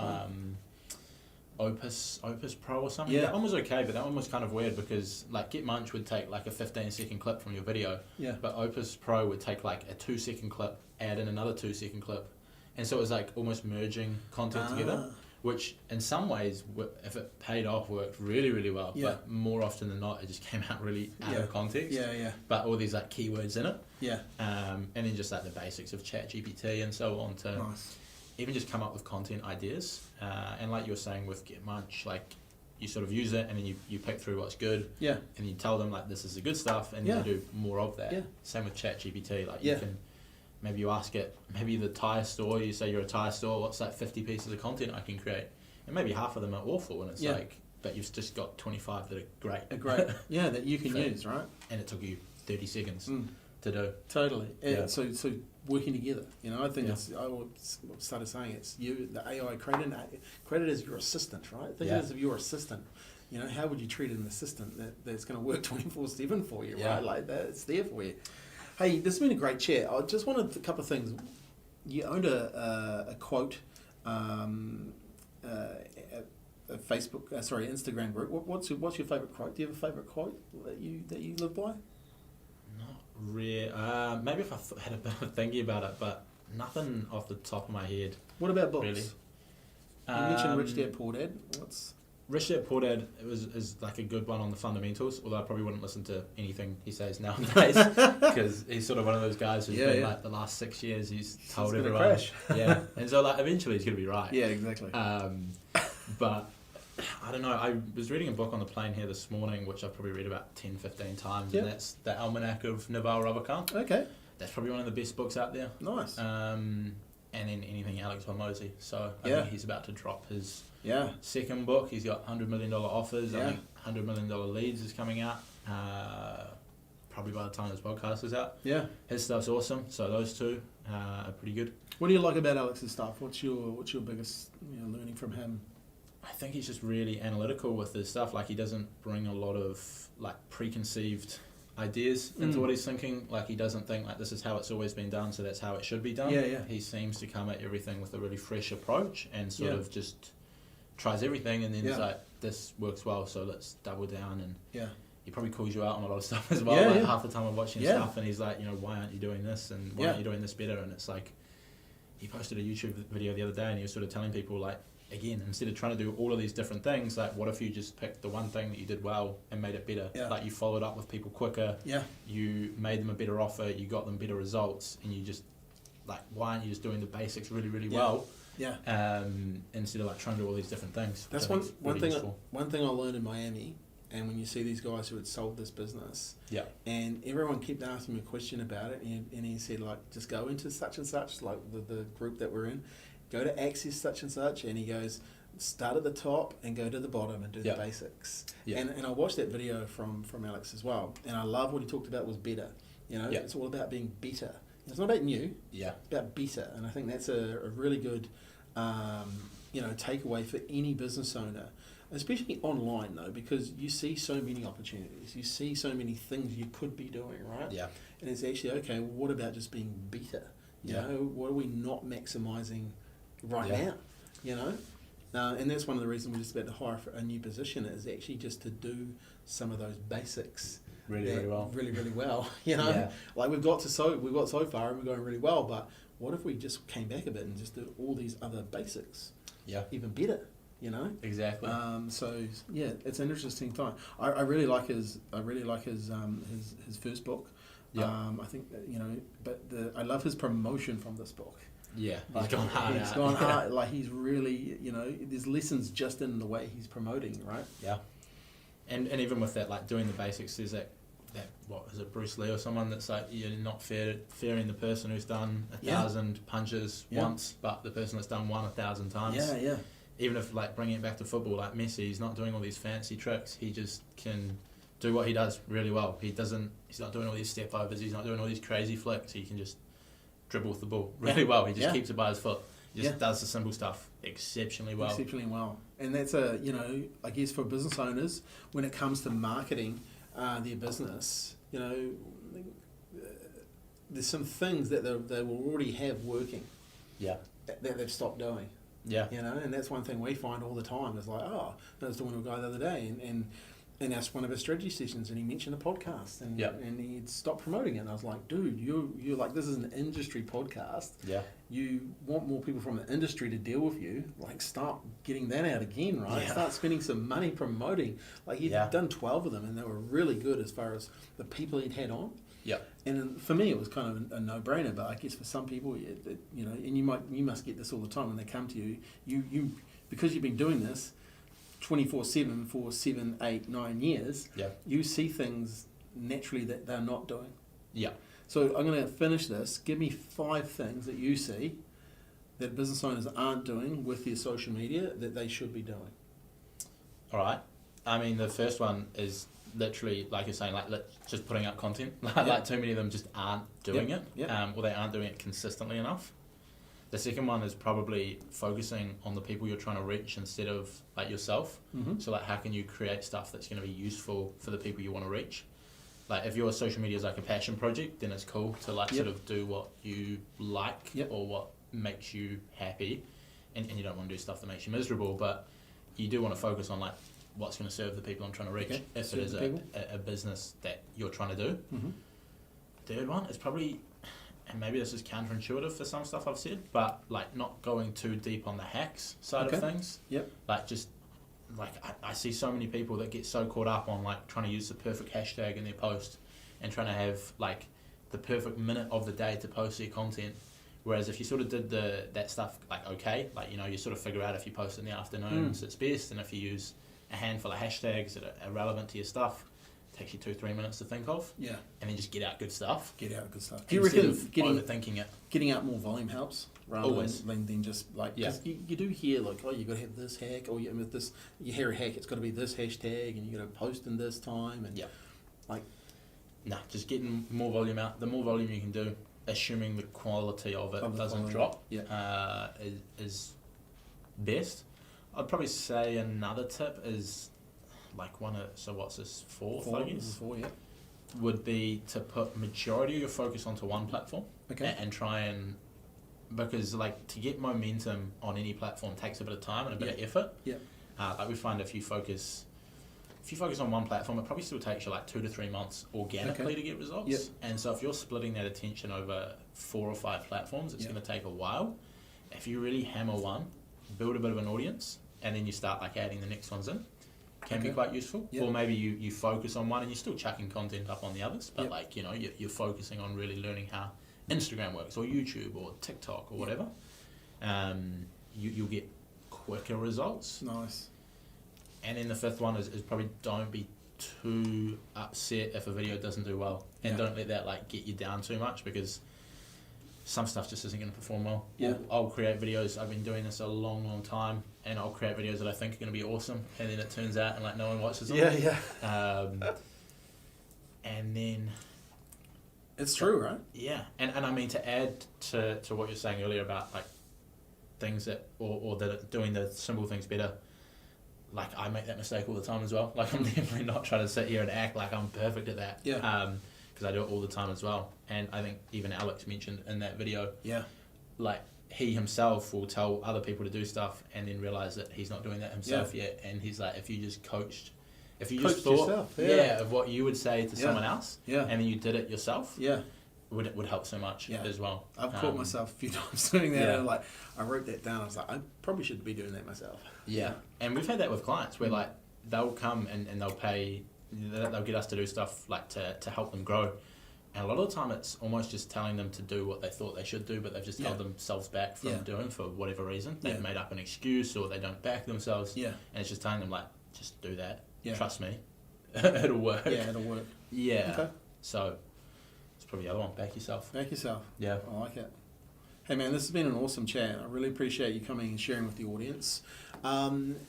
Opus Pro or something. That one was okay, but that one was kind of weird because like Get Munch would take like a 15-second clip from your video, but Opus Pro would take like a 2-second clip, add in another 2-second clip, and so it was like almost merging content together, which in some ways, if it paid off, worked really, really well, but more often than not, it just came out really out of context. But all these like keywords in it. And then just like the basics of ChatGPT and so on to even just come up with content ideas. And like you were saying with Get Munch, like you sort of use it and then you pick through what's good. And you tell them like this is the good stuff and you do more of that. Same with ChatGPT, like you can, maybe you ask it, maybe the tyre store, you say you're a tyre store, what's like 50 pieces of content I can create? And maybe half of them are awful and it's like, but you've just got 25 that are great. That you can use, right? And it took you 30 seconds to do. Totally. So working together, you know, I think it's, I started saying it's you, the AI created as your assistant, right? Think of it as your assistant. You know, how would you treat an assistant that's going to work 24/7 for you, right? Like that, it's there for you. Hey, this has been a great chat. I just wanted a couple of things. You owned a quote, a Facebook, Instagram group. What's your favourite quote? Do you have a favourite quote that you live by? Not really. Maybe if I had a bit of thinking about it, but nothing off the top of my head. What about books? Really? You mentioned Rich Dad Poor Dad. Rich Dad Poor Dad is like a good one on the fundamentals, although I probably wouldn't listen to anything he says nowadays because he's sort of one of those guys who's been like the last 6 years he's told everyone. Crash. And so like eventually he's going to be right. Yeah, exactly. But I don't know, I was reading a book on the plane here this morning, which I've probably read about 10-15 times, and that's The Almanac of Naval Ravikant. Okay. That's probably one of the best books out there. Nice. And then anything Alex Hormozi. So I think he's about to drop his second book. He's got $100 million offers. I think $100 million leads is coming out. Probably by the time this podcast is out. Yeah. His stuff's awesome. So those two are pretty good. What do you like about Alex's stuff? What's your biggest learning from him? I think he's just really analytical with his stuff. Like he doesn't bring a lot of like preconceived ideas into what he's thinking. Like he doesn't think like this is how it's always been done, so that's how it should be done. He seems to come at everything with a really fresh approach and sort of just tries everything and then is like, this works well, so let's double down. And he probably calls you out on a lot of stuff as well. Half the time I'm watching stuff and he's like, why aren't you doing this and why aren't you doing this better? And it's like, he posted a YouTube video the other day and he was sort of telling people like, again, instead of trying to do all of these different things, like what if you just picked the one thing that you did well and made it better? Like you followed up with people quicker, you made them a better offer, you got them better results, and you just, like, why aren't you just doing the basics really, really well? Instead of like trying to do all these different things. That's one thing I learned in Miami, and when you see these guys who had sold this business, and everyone kept asking me a question about it, and he said, like, just go into such and such, like the group that we're in, go to access such and such, and he goes, start at the top and go to the bottom and do the basics. And I watched that video from Alex as well, and I love what he talked about was better. It's all about being better. It's not about new, it's about better. And I think that's a really good takeaway for any business owner, especially online though, because you see so many opportunities, you see so many things you could be doing, right? And it's actually, okay, well, what about just being better? You know, what are we not maximising right now, And that's one of the reasons we're just about to hire for a new position, is actually just to do some of those basics really well. Like we've got so far and we're going really well, but what if we just came back a bit and just did all these other basics even better? Exactly. So yeah, it's an interesting time. I really like his first book. I think that, but I love his promotion from this book. Yeah, like, he's gone hard. He's gone hard. Like he's really, there's lessons just in the way he's promoting, right? Yeah, and even with that, like doing the basics, there's that what is it, Bruce Lee or someone that's like, you're not fearing the person who's done 1,000 punches once, but the person that's done 1,000 times. Yeah. Even if like bringing it back to football, like Messi, he's not doing all these fancy tricks. He just can do what he does really well. He's not doing all these step overs. He's not doing all these crazy flicks. He can just dribble with the ball really well. He just keeps it by his foot. He just does the simple stuff exceptionally well. And that's I guess for business owners, when it comes to marketing their business, there's some things that they will already have working. Yeah. That they've stopped doing. Yeah. And that's one thing we find all the time. It's like, I was talking to a guy the other day, and that's one of his strategy sessions, and he mentioned a podcast, and he'd stopped promoting it. And I was like, dude, you're like, this is an industry podcast. Yeah. You want more people from the industry to deal with you. Like, start getting that out again, right? Yeah. Start spending some money promoting. Like, he'd done 12 of them, and they were really good as far as the people he'd had on. Yeah. And for me, it was kind of a no-brainer. But I guess for some people, and you must get this all the time when they come to you. You because you've been doing this 24/7 for 7, 8, 9 years. Yeah. You see things naturally that they're not doing. Yeah. So I'm going to finish this. Give me 5 things that you see that business owners aren't doing with their social media that they should be doing. All right. I mean, the first one is literally, like you're saying, like just putting up content. Like too many of them just aren't doing it, or they aren't doing it consistently enough. The second one is probably focusing on the people you're trying to reach instead of like yourself. Mm-hmm. So like, how can you create stuff that's going to be useful for the people you want to reach? Like if your social media is like a passion project, then it's cool to like sort of do what you like or what makes you happy, and you don't want to do stuff that makes you miserable, but you do want to focus on like what's going to serve the people I'm trying to reach if it is a business that you're trying to do. Mm-hmm. Third one is probably, and maybe this is counterintuitive for some stuff I've said, but like not going too deep on the hacks side of things. Yep. Like just like I see so many people that get so caught up on like trying to use the perfect hashtag in their post and trying to have like the perfect minute of the day to post their content. Whereas if you sort of did that stuff like like you sort of figure out if you post in the afternoons it's best, and if you use a handful of hashtags that are relevant to your stuff, it takes you 2-3 minutes to think of. Yeah. And then just get out good stuff. Do you reckon overthinking it? Getting out more volume helps rather than just like, because you do hear like, you got to have this hack, or you hear a hack, it's got to be this hashtag, and you got to post in this time, and just getting more volume out. The more volume you can do, assuming the quality of it doesn't drop, is best. I'd probably say another tip is like what's this, fourth, I guess? 4, would be to put majority of your focus onto one platform and try and, because like to get momentum on any platform takes a bit of time and a bit of effort. Yeah. Like we find if you focus on one platform, it probably still takes you like 2 to 3 months organically to get results. Yep. And so if you're splitting that attention over 4 or 5 platforms, it's going to take a while. If you really hammer one, build a bit of an audience, and then you start like adding the next ones in, can be quite useful. Yep. Or maybe you focus on one and you're still chucking content up on the others, but like you're focusing on really learning how Instagram works, or YouTube, or TikTok, or whatever. You'll get quicker results. Nice. And then the fifth one is probably don't be too upset if a video doesn't do well, and don't let that like get you down too much, because some stuff just isn't going to perform well. Yeah. I'll create videos. I've been doing this a long time, and I'll create videos that I think are going to be awesome, and then it turns out and like no one watches them. And then it's true, right? Yeah. And I mean, to add to what you're saying earlier about like things that or that are doing the simple things better. Like I make that mistake all the time as well. Like I'm definitely not trying to sit here and act like I'm perfect at that. Yeah. Because I do it all the time as well. And I think even Alex mentioned in that video, like he himself will tell other people to do stuff and then realize that he's not doing that himself yet. And he's like, if you just thought yourself, of what you would say to someone else, and then you did it yourself, would help so much as well. I've caught myself a few times doing that. And like, I wrote that down. I was like, I probably should be doing that myself. Yeah, and we've had that with clients where like they'll come and they'll pay, they'll get us to do stuff like to help them grow. And a lot of the time it's almost just telling them to do what they thought they should do, but they've just held themselves back from doing for whatever reason. They've made up an excuse or they don't back themselves. Yeah. And it's just telling them like, just do that. Yeah. Trust me. It'll work. Yeah, it'll work. Yeah. Okay. So it's probably the other one. Back yourself. Back yourself. Yeah. I like it. Hey man, this has been an awesome chat. I really appreciate you coming and sharing with the audience.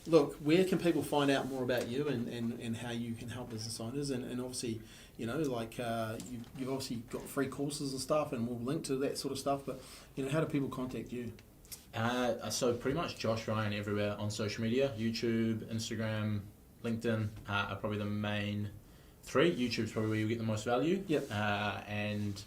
Look, where can people find out more about you and how you can help business owners? And obviously, you know, like you've obviously got free courses and stuff, and we'll link to that sort of stuff. But, you know, how do people contact you? So pretty much Josh Ryan everywhere on social media. YouTube, Instagram, LinkedIn are probably the main three. YouTube's probably where you get the most value. Yep. And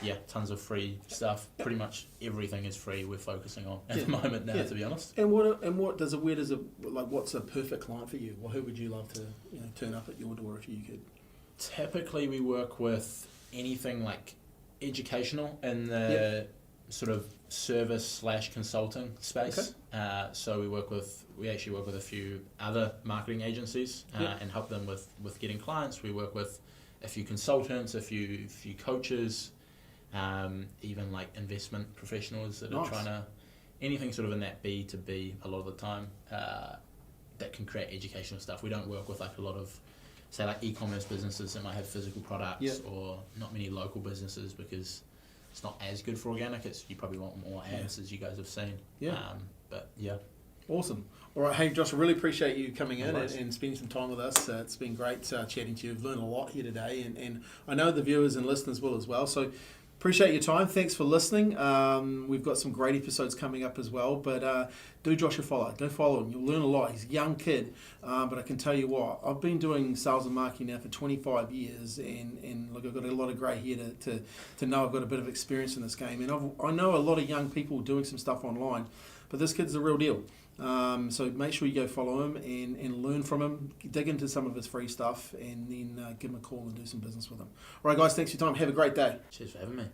yeah, tons of free stuff. Pretty much everything is free. We're focusing on at the moment now, to be honest. And what's a perfect client for you? Well, who would you love to turn up at your door if you could? Typically, we work with anything like educational in the sort of service/consulting space. Okay. So we actually work with a few other marketing agencies and help them with getting clients. We work with a few consultants, a few coaches. Even like investment professionals that are trying to, anything sort of in that B2B a lot of the time that can create educational stuff. We don't work with like a lot of, say, like e-commerce businesses that might have physical products or not many local businesses because it's not as good for organic. You probably want more ads as you guys have seen. But yeah. Awesome. All right, hey Josh, I really appreciate you coming in and spending some time with us. It's been great chatting to you. We've learned a lot here today, and I know the viewers and listeners will as well. So appreciate your time. Thanks for listening. We've got some great episodes coming up as well, but do Josh a follow. Go follow him. You'll learn a lot. He's a young kid, but I can tell you what, I've been doing sales and marketing now for 25 years, and look, I've got a lot of grey here to know I've got a bit of experience in this game, and I know a lot of young people doing some stuff online, but this kid's the real deal. So make sure you go follow him and learn from him, dig into some of his free stuff, and then give him a call and do some business with him. All right, guys, thanks for your time. Have a great day. Cheers for having me.